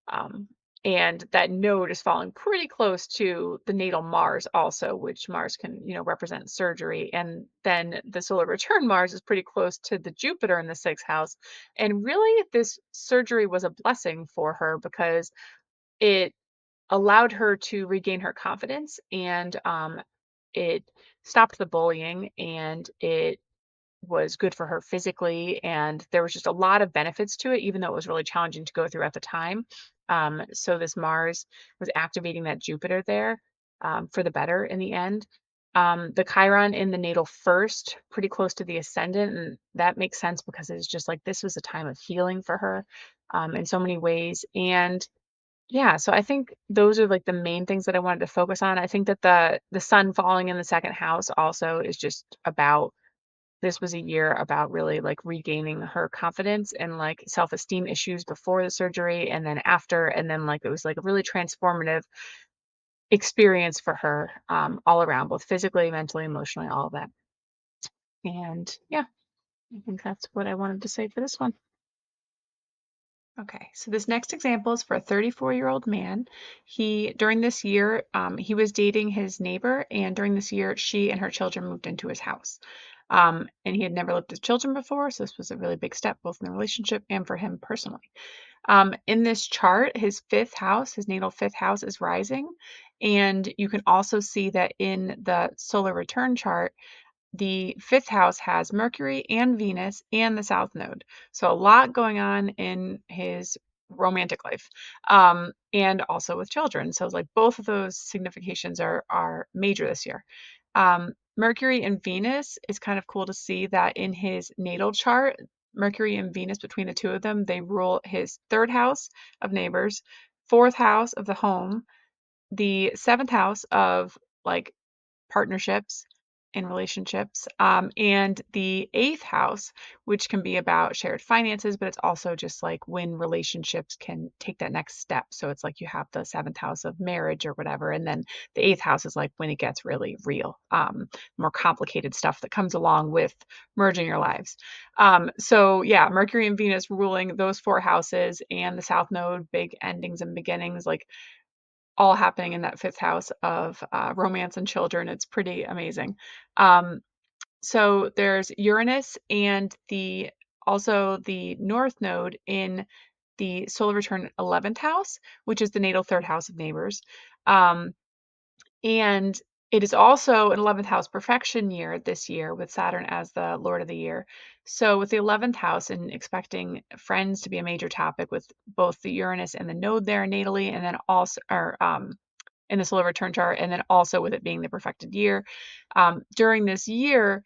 Um, and that node is falling pretty close to the natal Mars also, which Mars can, represent surgery. And then the solar return Mars is pretty close to the Jupiter in the 6th house. And really, this surgery was a blessing for her because it allowed her to regain her confidence and it stopped the bullying and it was good for her physically, and there was just a lot of benefits to it, even though it was really challenging to go through at the time. So this Mars was activating that Jupiter there for the better in the end. The Chiron in the natal first, pretty close to the ascendant, and that makes sense because it's just like this was a time of healing for her in so many ways. And yeah, so I think those are like the main things that I wanted to focus on. I think that the sun falling in the 2nd house also is just about this was a year about really like regaining her confidence and like self-esteem issues before the surgery and then after. And then like it was like a really transformative experience for her all around, both physically, mentally, emotionally, all of that. And yeah, I think that's what I wanted to say for this one. Okay, so this next example is for a 34-year-old man. During this year, he was dating his neighbor, and during this year, she and her children moved into his house. And he had never lived with children before, so this was a really big step, both in the relationship and for him personally. In this chart, his 5th house, his natal 5th house, is rising. And you can also see that in the solar return chart, the 5th house has Mercury and Venus and the South Node. So a lot going on in his romantic life and also with children. So like both of those significations are major this year. Mercury and Venus is kind of cool to see that in his natal chart, Mercury and Venus, between the two of them, they rule his 3rd house of neighbors, 4th house of the home, the 7th house of like partnerships and relationships, and the 8th house, which can be about shared finances, but it's also just like when relationships can take that next step. So it's like you have the 7th house of marriage or whatever, and then the 8th house is like when it gets really real, more complicated stuff that comes along with merging your lives. So yeah, Mercury and Venus ruling those 4 houses and the South Node, big endings and beginnings, like all happening in that 5th house of romance and children. It's pretty amazing. So there's Uranus and also the North Node in the solar return 11th house, which is the natal 3rd house of neighbors. And it is also an 11th house perfection year this year with Saturn as the Lord of the year. So with the 11th house and expecting friends to be a major topic with both the Uranus and the node there natally, and then also, or in the solar return chart, and then also with it being the perfected year. During this year,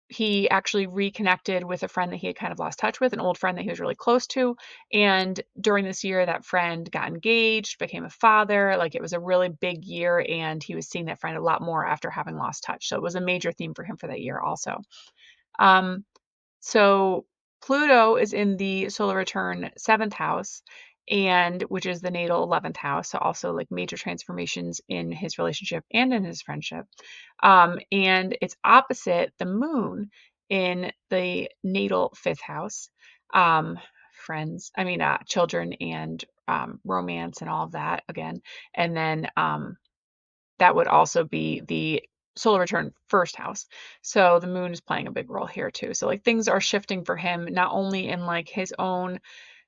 he actually reconnected with a friend that he had kind of lost touch with, an old friend that he was really close to. And during this year, that friend got engaged, became a father. Like it was a really big year, and he was seeing that friend a lot more after having lost touch. So it was a major theme for him for that year also. Um, so Pluto is in the solar return 7th house, and which is the natal 11th house. So also like major transformations in his relationship and in his friendship. And it's opposite the moon in the natal 5th house. Children and romance and all of that again. And then that would also be the solar return 1st house. So the moon is playing a big role here too. So like things are shifting for him, not only in like his own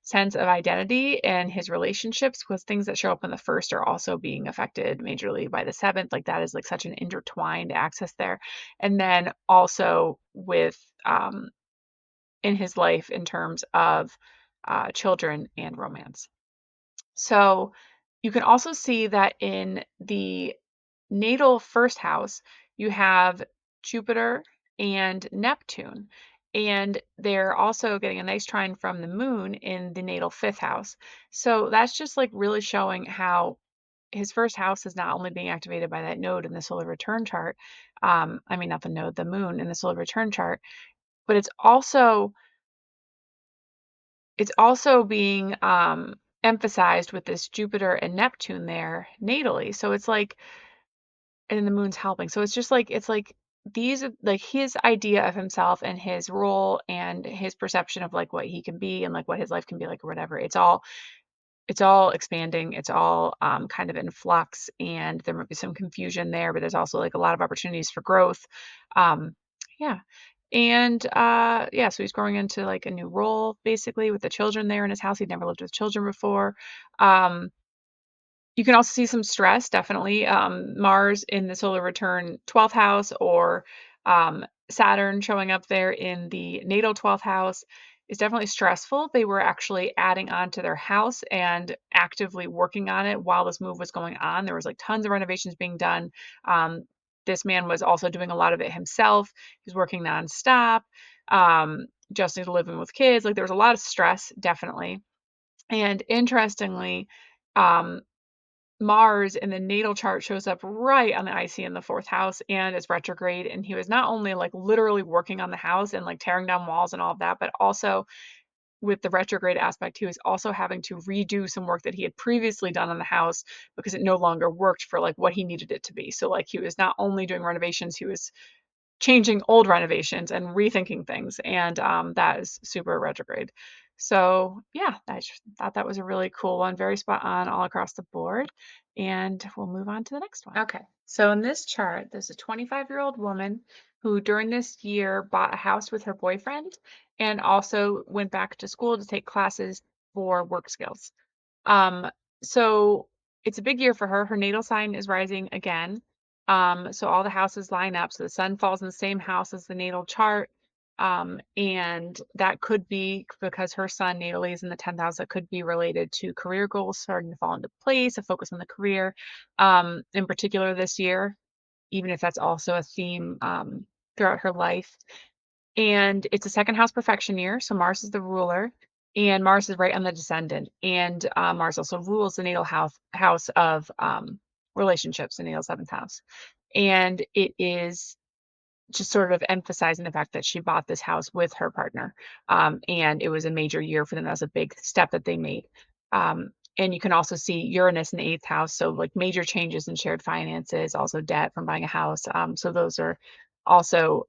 sense of identity and his relationships, because things that show up in the 1st are also being affected majorly by the 7th. Like that is like such an intertwined axis there. And then also with in his life in terms of children and romance. So you can also see that in the natal 1st house, you have Jupiter and Neptune. And they're also getting a nice trine from the moon in the natal fifth house. So that's just like really showing how his first house is not only being activated by that node in the solar return chart. I mean, not the node, the moon in the solar return chart, but it's also being emphasized with this Jupiter and Neptune there natally. So it's like, and the moon's helping. So it's like these are like his idea of himself and his role and his perception of like what he can be and like what his life can be like or whatever. It's all expanding. It's all kind of in flux, and there might be some confusion there, but there's also like a lot of opportunities for growth. Um, yeah. And yeah, so he's growing into like a new role basically with the children there in his house. He'd never lived with children before. Um, you can also see some stress, definitely. Mars in the solar return 12th house or Saturn showing up there in the natal 12th house is definitely stressful. They were actually adding on to their house and actively working on it while this move was going on. There was like tons of renovations being done. Um, this man was also doing a lot of it himself. He was working nonstop, just living with kids. Like there was a lot of stress, definitely. And interestingly, um, Mars in the natal chart shows up right on the IC in the fourth house and is retrograde. And he was not only like literally working on the house and like tearing down walls and all of that, but also with the retrograde aspect, he was also having to redo some work that he had previously done on the house because it no longer worked for like what he needed it to be. So like he was not only doing renovations, he was changing old renovations and rethinking things, and that is super retrograde. So yeah, I just thought that was a really cool one, very spot on all across the board. And we'll move on to the next one. Okay, so in this chart, there's a 25-year-old woman who during this year bought a house with her boyfriend and also went back to school to take classes for work skills. Um, so it's a big year for her. Her natal sign is rising again. So all the houses line up. So the sun falls in the same house as the natal chart. And that could be because her sun natally is in the 10th house. That could be related to career goals starting to fall into place, a focus on the career, in particular this year, even if that's also a theme throughout her life. And it's a second house perfection year, so Mars is the ruler, and Mars is right on the descendant. And Mars also rules the natal house of relationships, the natal seventh house. And it is just sort of emphasizing the fact that she bought this house with her partner, and it was a major year for them. That was a big step that they made. And you can also see Uranus in the eighth house, so like major changes in shared finances, also debt from buying a house. So those are also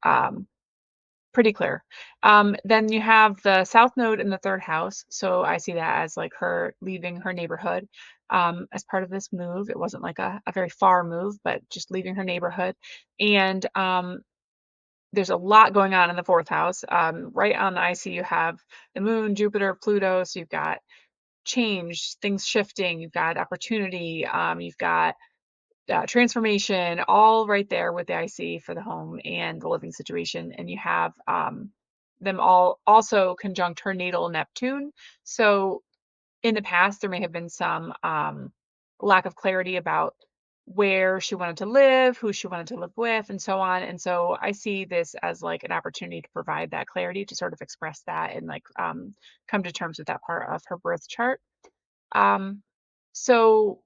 pretty clear. Then you have the South Node in the third house. So I see that as like her leaving her neighborhood as part of this move. It wasn't like a very far move, but just leaving her neighborhood. And there's a lot going on in the fourth house. Right on the IC, you have the moon, Jupiter, Pluto. So you've got change, things shifting, you've got opportunity, you've got transformation, all right there with the IC for the home and the living situation. And you have them all also conjunct her natal Neptune. So in the past, there may have been some lack of clarity about where she wanted to live, who she wanted to live with, and so on. And so I see this as like an opportunity to provide that clarity to sort of express that and like come to terms with that part of her birth chart. Um, so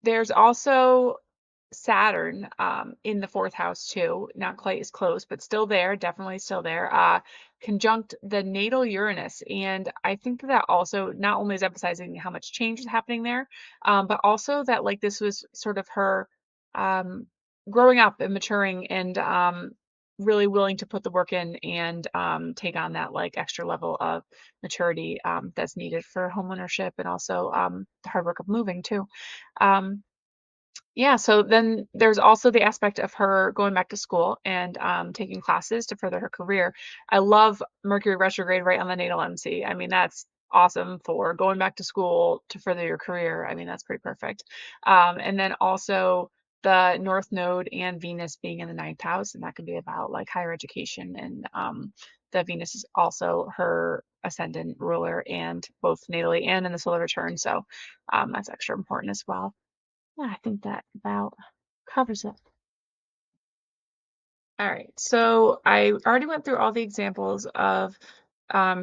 there's also Saturn in the fourth house too, not quite as close, but still there, definitely still there, conjunct the natal Uranus. And I think that also not only is emphasizing how much change is happening there, but also that like this was sort of her um, growing up and maturing and really willing to put the work in and take on that like extra level of maturity that's needed for homeownership and also the hard work of moving too. Um, yeah, so then there's also the aspect of her going back to school and taking classes to further her career. I love Mercury retrograde right on the natal MC. I mean, that's awesome for going back to school to further your career. I mean, that's pretty perfect. And then also the North Node and Venus being in the ninth house, and that could be about like higher education. And the Venus is also her ascendant ruler and both natally and in the solar return. So that's extra important as well. Yeah, I think that about covers it. All right, so I already went through all the examples of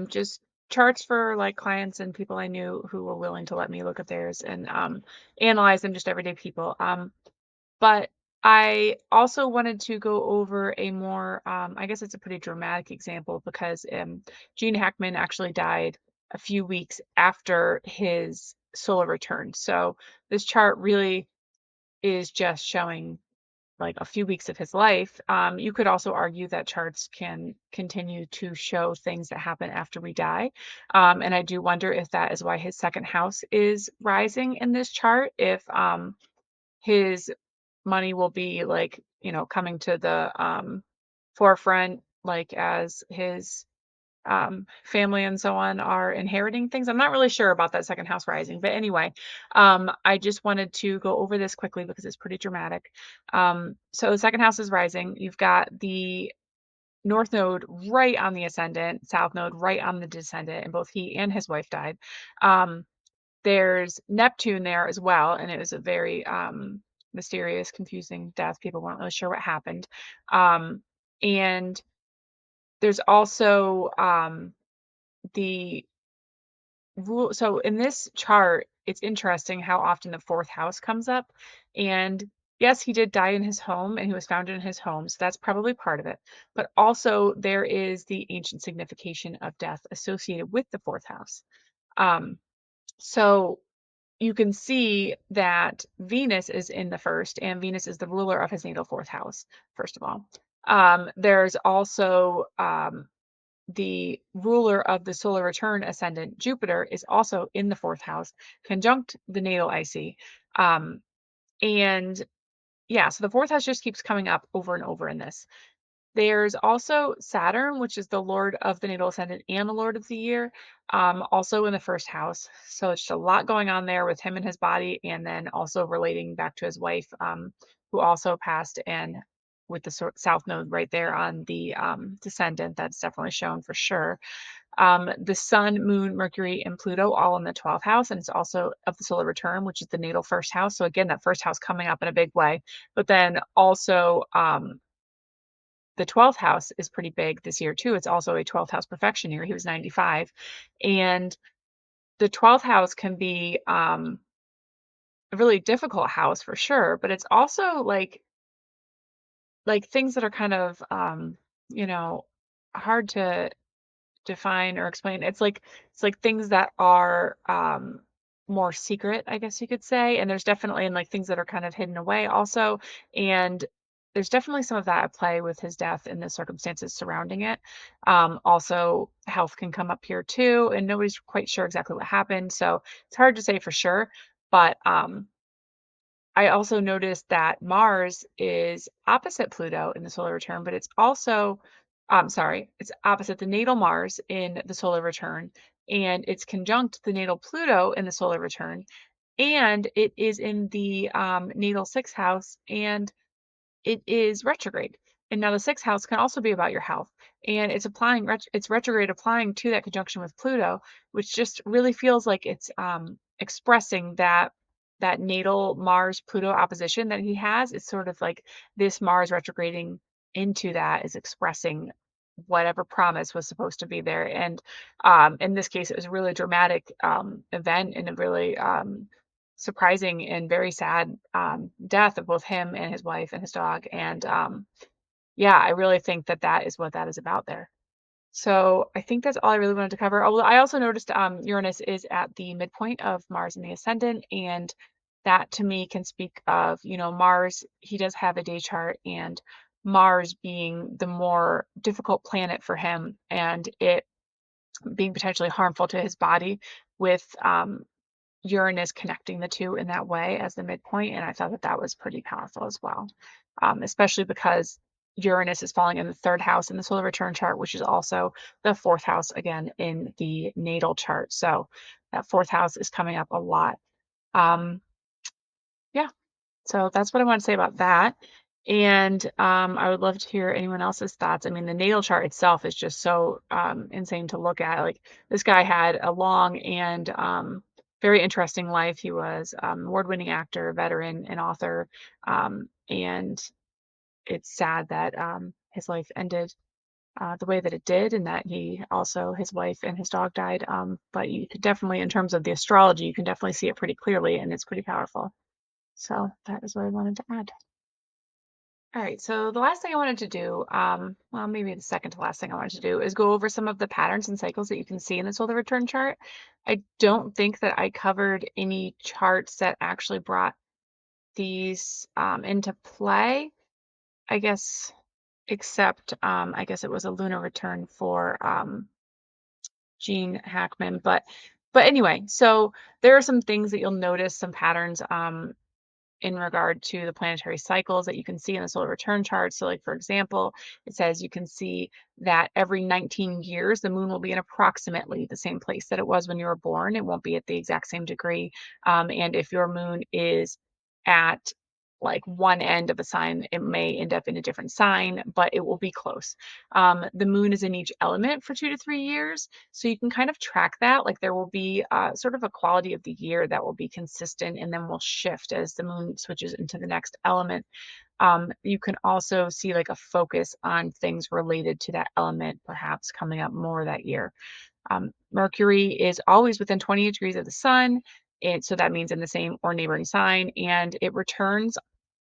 just charts for like clients and people I knew who were willing to let me look at theirs and analyze them, just everyday people. But I also wanted to go over a more, I guess it's a pretty dramatic example because Gene Hackman actually died a few weeks after his solar return. So this chart really is just showing like a few weeks of his life. You could also argue that charts can continue to show things that happen after we die. And I do wonder if that is why his second house is rising in this chart, if his money will be like, coming to the forefront, like as his family and so on are inheriting things. I'm not really sure about that second house rising, but anyway, I just wanted to go over this quickly because it's pretty dramatic. So the second house is rising. You've got the North Node right on the ascendant, South Node right on the descendant, and both he and his wife died. There's Neptune there as well, and it was a very mysterious, confusing death. People weren't really sure what happened. And there's also the rule. So in this chart, it's interesting how often the fourth house comes up. And yes, he did die in his home and he was found in his home. So that's probably part of it. But also, there is the ancient signification of death associated with the fourth house. Um, so you can see that Venus is in the first, and Venus is the ruler of his natal fourth house, first of all. There's also the ruler of the solar return ascendant, Jupiter, is also in the fourth house, conjunct the natal IC. Um, and yeah, so the fourth house just keeps coming up over and over in this. There's also Saturn, which is the lord of the natal ascendant and the lord of the year, also in the first house. So it's just a lot going on there with him and his body, and then also relating back to his wife, who also passed, and with the south node right there on the descendant, that's definitely shown for sure. The Sun, Moon, Mercury, and Pluto all in the 12th house, and it's also of the solar return, which is the natal first house. So again, that first house coming up in a big way. But then also the 12th house is pretty big this year too. It's also a 12th house perfection year. He was 95. And the 12th house can be a really difficult house for sure, but it's also like things that are kind of you know, hard to define or explain. It's like things that are more secret, I guess you could say. And there's definitely and like things that are kind of hidden away also. And there's definitely some of that at play with his death and the circumstances surrounding it. Also, health can come up here too, and nobody's quite sure exactly what happened. So it's hard to say for sure. But I also noticed that Mars is opposite Pluto in the solar return, but it's also, sorry, it's opposite the natal Mars in the solar return, and it's conjunct the natal Pluto in the solar return, and it is in the natal sixth house, and it is retrograde. And now the sixth house can also be about your health. And it's applying, it's retrograde applying to that conjunction with Pluto, which just really feels like it's expressing that natal Mars Pluto opposition that he has. It's sort of like this Mars retrograding into that is expressing whatever promise was supposed to be there. And in this case, it was a really dramatic event and a really surprising and very sad death of both him and his wife and his dog. And yeah, I really think that that is what that is about there. So I think that's all I really wanted to cover. Although I also noticed Uranus is at the midpoint of Mars in the ascendant, and that to me can speak of, Mars, he does have a day chart, and Mars being the more difficult planet for him, and it being potentially harmful to his body with Uranus connecting the two in that way as the midpoint, and I thought that that was pretty powerful as well, especially because Uranus is falling in the third house in the solar return chart, which is also the fourth house again in the natal chart. So that fourth house is coming up a lot. Um, yeah, so that's what I want to say about that. And I would love to hear anyone else's thoughts. I mean, the natal chart itself is just so insane to look at. Like this guy had a long and very interesting life. He was award-winning actor, veteran, and author. And it's sad that his life ended the way that it did, and that his wife and his dog died. But you could definitely, in terms of the astrology, you can definitely see it pretty clearly, and it's pretty powerful. So that is what I wanted to add. All right, so the last thing I wanted to do, well, maybe the second to last thing I wanted to do is go over some of the patterns and cycles that you can see in the solar return chart. I don't think that I covered any charts that actually brought these into play, I guess, except I guess it was a lunar return for Gene Hackman. But anyway, so there are some things that you'll notice, some patterns in regard to the planetary cycles that you can see in the solar return chart. So like, for example, it says you can see that every 19 years, the moon will be in approximately the same place that it was when you were born. It won't be at the exact same degree. And if your moon is at like one end of a sign, it may end up in a different sign, but it will be close. The moon is in each element for 2 to 3 years. So you can kind of track that. Like there will be sort of a quality of the year that will be consistent and then will shift as the moon switches into the next element. You can also see like a focus on things related to that element, perhaps coming up more that year. Mercury is always within 28 degrees of the sun. So that means in the same or neighboring sign, and it returns.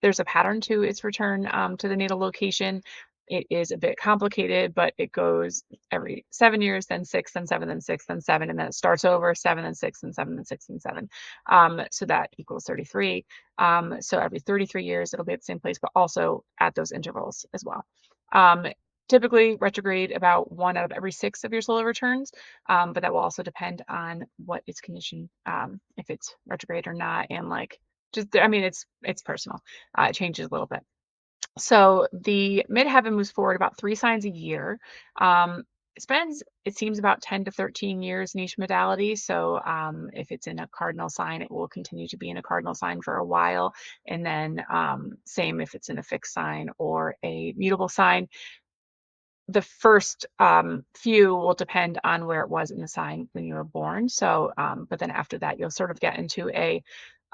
There's a pattern to its return to the natal location. It is a bit complicated, but it goes every 7 years, then six, then seven, then six, then seven, and then it starts over 7, then six, then seven, then six, then seven. So that equals 33. So every 33 years, it'll be at the same place, but also at those intervals as well. Um, Typically retrograde about 1 out of every 6 of your solar returns, but that will also depend on what its condition, if it's retrograde or not, and like just, I mean, it's personal. It changes a little bit. So the midheaven moves forward about 3 signs a year. It seems about 10 to 13 years in each modality. So if it's in a cardinal sign, it will continue to be in a cardinal sign for a while. And then same if it's in a fixed sign or a mutable sign. The first few will depend on where it was in the sign when you were born. So, but then after that, you'll sort of get into a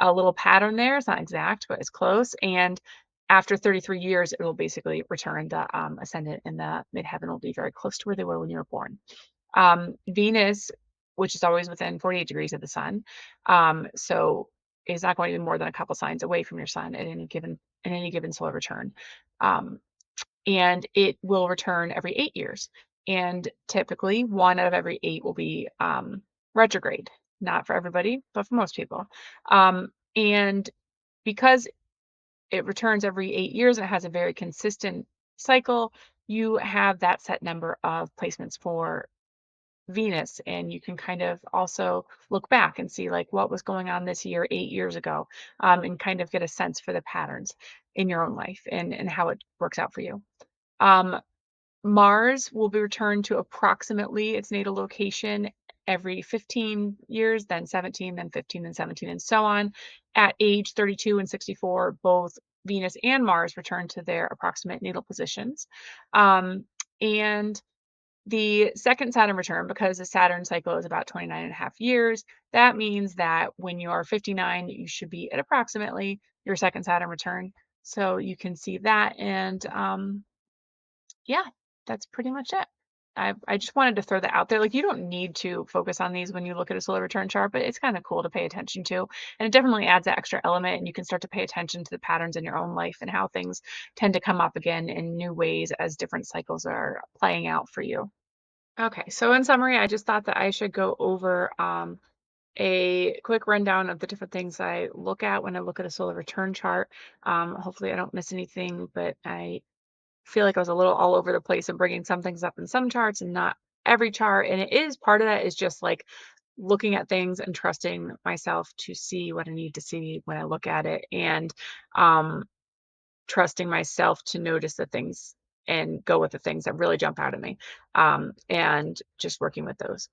little pattern there. It's not exact, but it's close. And after 33 years, it will basically return. The ascendant and the midheaven will be very close to where they were when you were born. Venus, which is always within 48 degrees of the sun, so is not going to be more than a couple signs away from your sun at any given solar return. And it will return every 8 years. And typically, 1 out of every 8 will be retrograde. Not for everybody, but for most people. And because it returns every 8 years and it has a very consistent cycle, you have that set number of placements for Venus, and you can kind of also look back and see like what was going on this year 8 years ago, and kind of get a sense for the patterns in your own life and how it works out for you. Um, Mars will be returned to approximately its natal location every 15 years, then 17, then 15, then 17, and so on. At age 32 and 64, both Venus and Mars return to their approximate natal positions. And the second Saturn return, because the Saturn cycle is about 29 and a half years, that means that when you are 59, you should be at approximately your second Saturn return. So you can see that. And yeah, that's pretty much it. I just wanted to throw that out there. Like, you don't need to focus on these when you look at a solar return chart, but it's kind of cool to pay attention to. And it definitely adds that extra element, and you can start to pay attention to the patterns in your own life and how things tend to come up again in new ways as different cycles are playing out for you. Okay, so in summary, I just thought that I should go over a quick rundown of the different things I look at when I look at a solar return chart. Hopefully, I don't miss anything, but I feel like I was a little all over the place and bringing some things up in some charts and not every chart. And it is part of that is just like looking at things and trusting myself to see what I need to see when I look at it, and um, trusting myself to notice the things and go with the things that really jump out at me, and just working with those.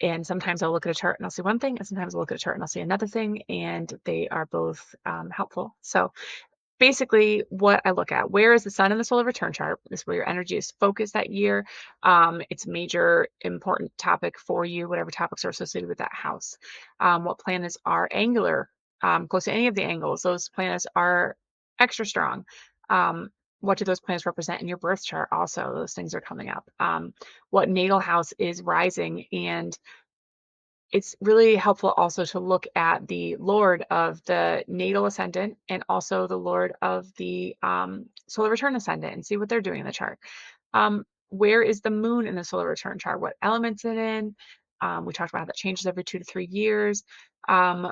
And sometimes I'll look at a chart and I'll see one thing, and sometimes I'll look at a chart and I'll see another thing, and they are both helpful. So basically what I look at, where is the sun in the solar return chart? This is where your energy is focused that year. It's a major important topic for you, whatever topics are associated with that house. What planets are angular, close to any of the angles. Those planets are extra strong. what do those planets represent in your birth chart? Also, those things are coming up. What natal house is rising, and it's really helpful also to look at the Lord of the natal ascendant and also the Lord of the solar return ascendant and see what they're doing in the chart. Where is the moon in the solar return chart? What elements it in? We talked about how that changes every 2 to 3 years. Um,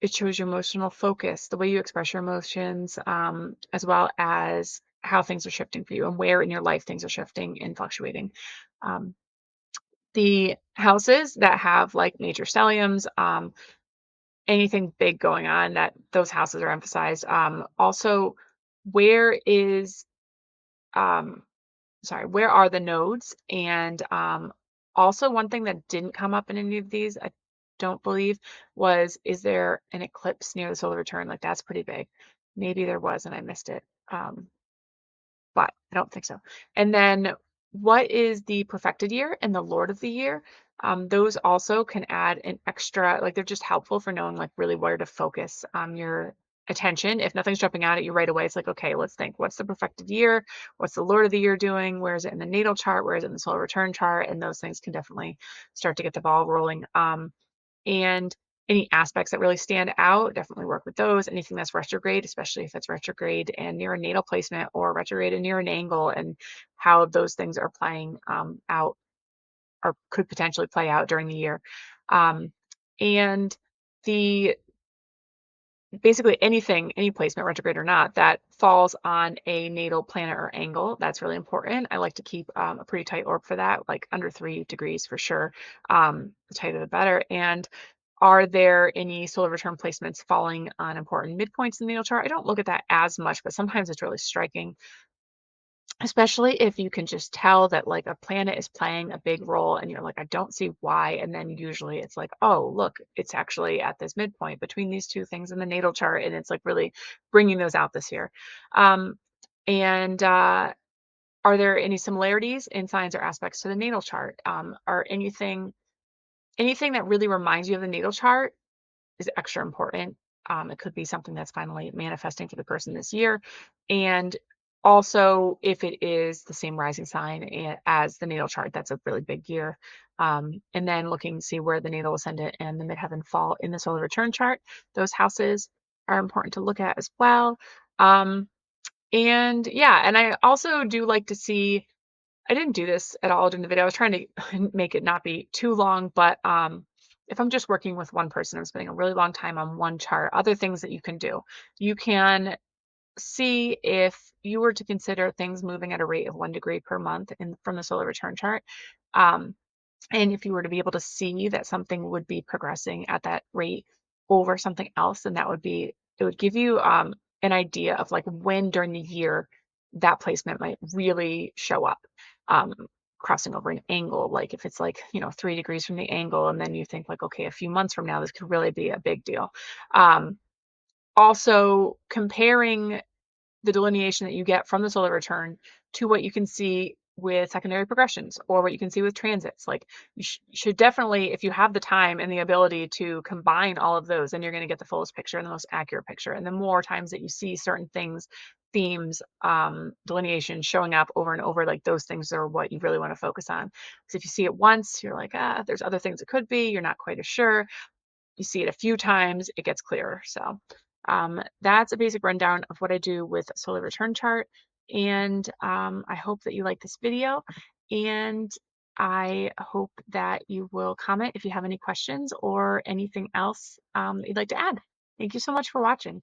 it shows your emotional focus, the way you express your emotions, as well as how things are shifting for you and where in your life things are shifting and fluctuating. Um, the houses that have like major stelliums, anything big going on, that those houses are emphasized. Also, where is um, where are the nodes? And also, one thing that didn't come up in any of these, I don't believe, was is there an eclipse near the solar return? Like that's pretty big. Maybe there was and I missed it. But I don't think so. And then what is the perfected year and the Lord of the year? Those also can add an extra, like they're just helpful for knowing like really where to focus your attention. If nothing's jumping out at you right away, it's like, okay, let's think, what's the perfected year? What's the Lord of the year doing? Where is it in the natal chart? Where is it in the solar return chart? And those things can definitely start to get the ball rolling. And any aspects that really stand out, definitely work with those. Anything that's retrograde, especially if it's retrograde and near a natal placement or retrograde and near an angle, and how those things are playing out or could potentially play out during the year. Um, and the basically anything, any placement, retrograde or not, that falls on a natal planet or angle, that's really important. I like to keep a pretty tight orb for that, like under 3 degrees for sure. The tighter the better. And are there any solar return placements falling on important midpoints in the natal chart? I don't look at that as much, but sometimes it's really striking, especially if you can just tell that like a planet is playing a big role and you're like, I don't see why. And then usually it's like, oh, look, it's actually at this midpoint between these two things in the natal chart. And it's like really bringing those out this year. Um, and Are there any similarities in signs or aspects to the natal chart? Or anything that really reminds you of the natal chart is extra important. It could be something that's finally manifesting for the person this year. And also, if it is the same rising sign as the natal chart, that's a really big year. And then looking to see where the natal ascendant and the midheaven fall in the solar return chart. Those houses are important to look at as well. Um, and yeah, and I also do like to see, I didn't do this at all during the video. I was trying to make it not be too long, but if I'm just working with one person, I'm spending a really long time on one chart, other things that you can do. You can see if you were to consider things moving at a rate of 1 degree per month from the solar return chart. Um, and if you were to be able to see that something would be progressing at that rate over something else, then it would give you an idea of like when during the year that placement might really show up. Um, Crossing over an angle, like if it's like, 3 degrees from the angle, and then you think like, okay, a few months from now, this could really be a big deal. Um, Also comparing the delineation that you get from the solar return to what you can see with secondary progressions or what you can see with transits. Like you should definitely, if you have the time and the ability to combine all of those, then you're going to get the fullest picture and the most accurate picture. And the more times that you see certain things, themes, delineation showing up over and over, like those things are what you really want to focus on. Because if you see it once, you're like, there's other things it could be, you're not quite as sure. You see it a few times, it gets clearer. So that's a basic rundown of what I do with solar return chart. And I hope that you like this video. And I hope that you will comment if you have any questions or anything else that you'd like to add. Thank you so much for watching.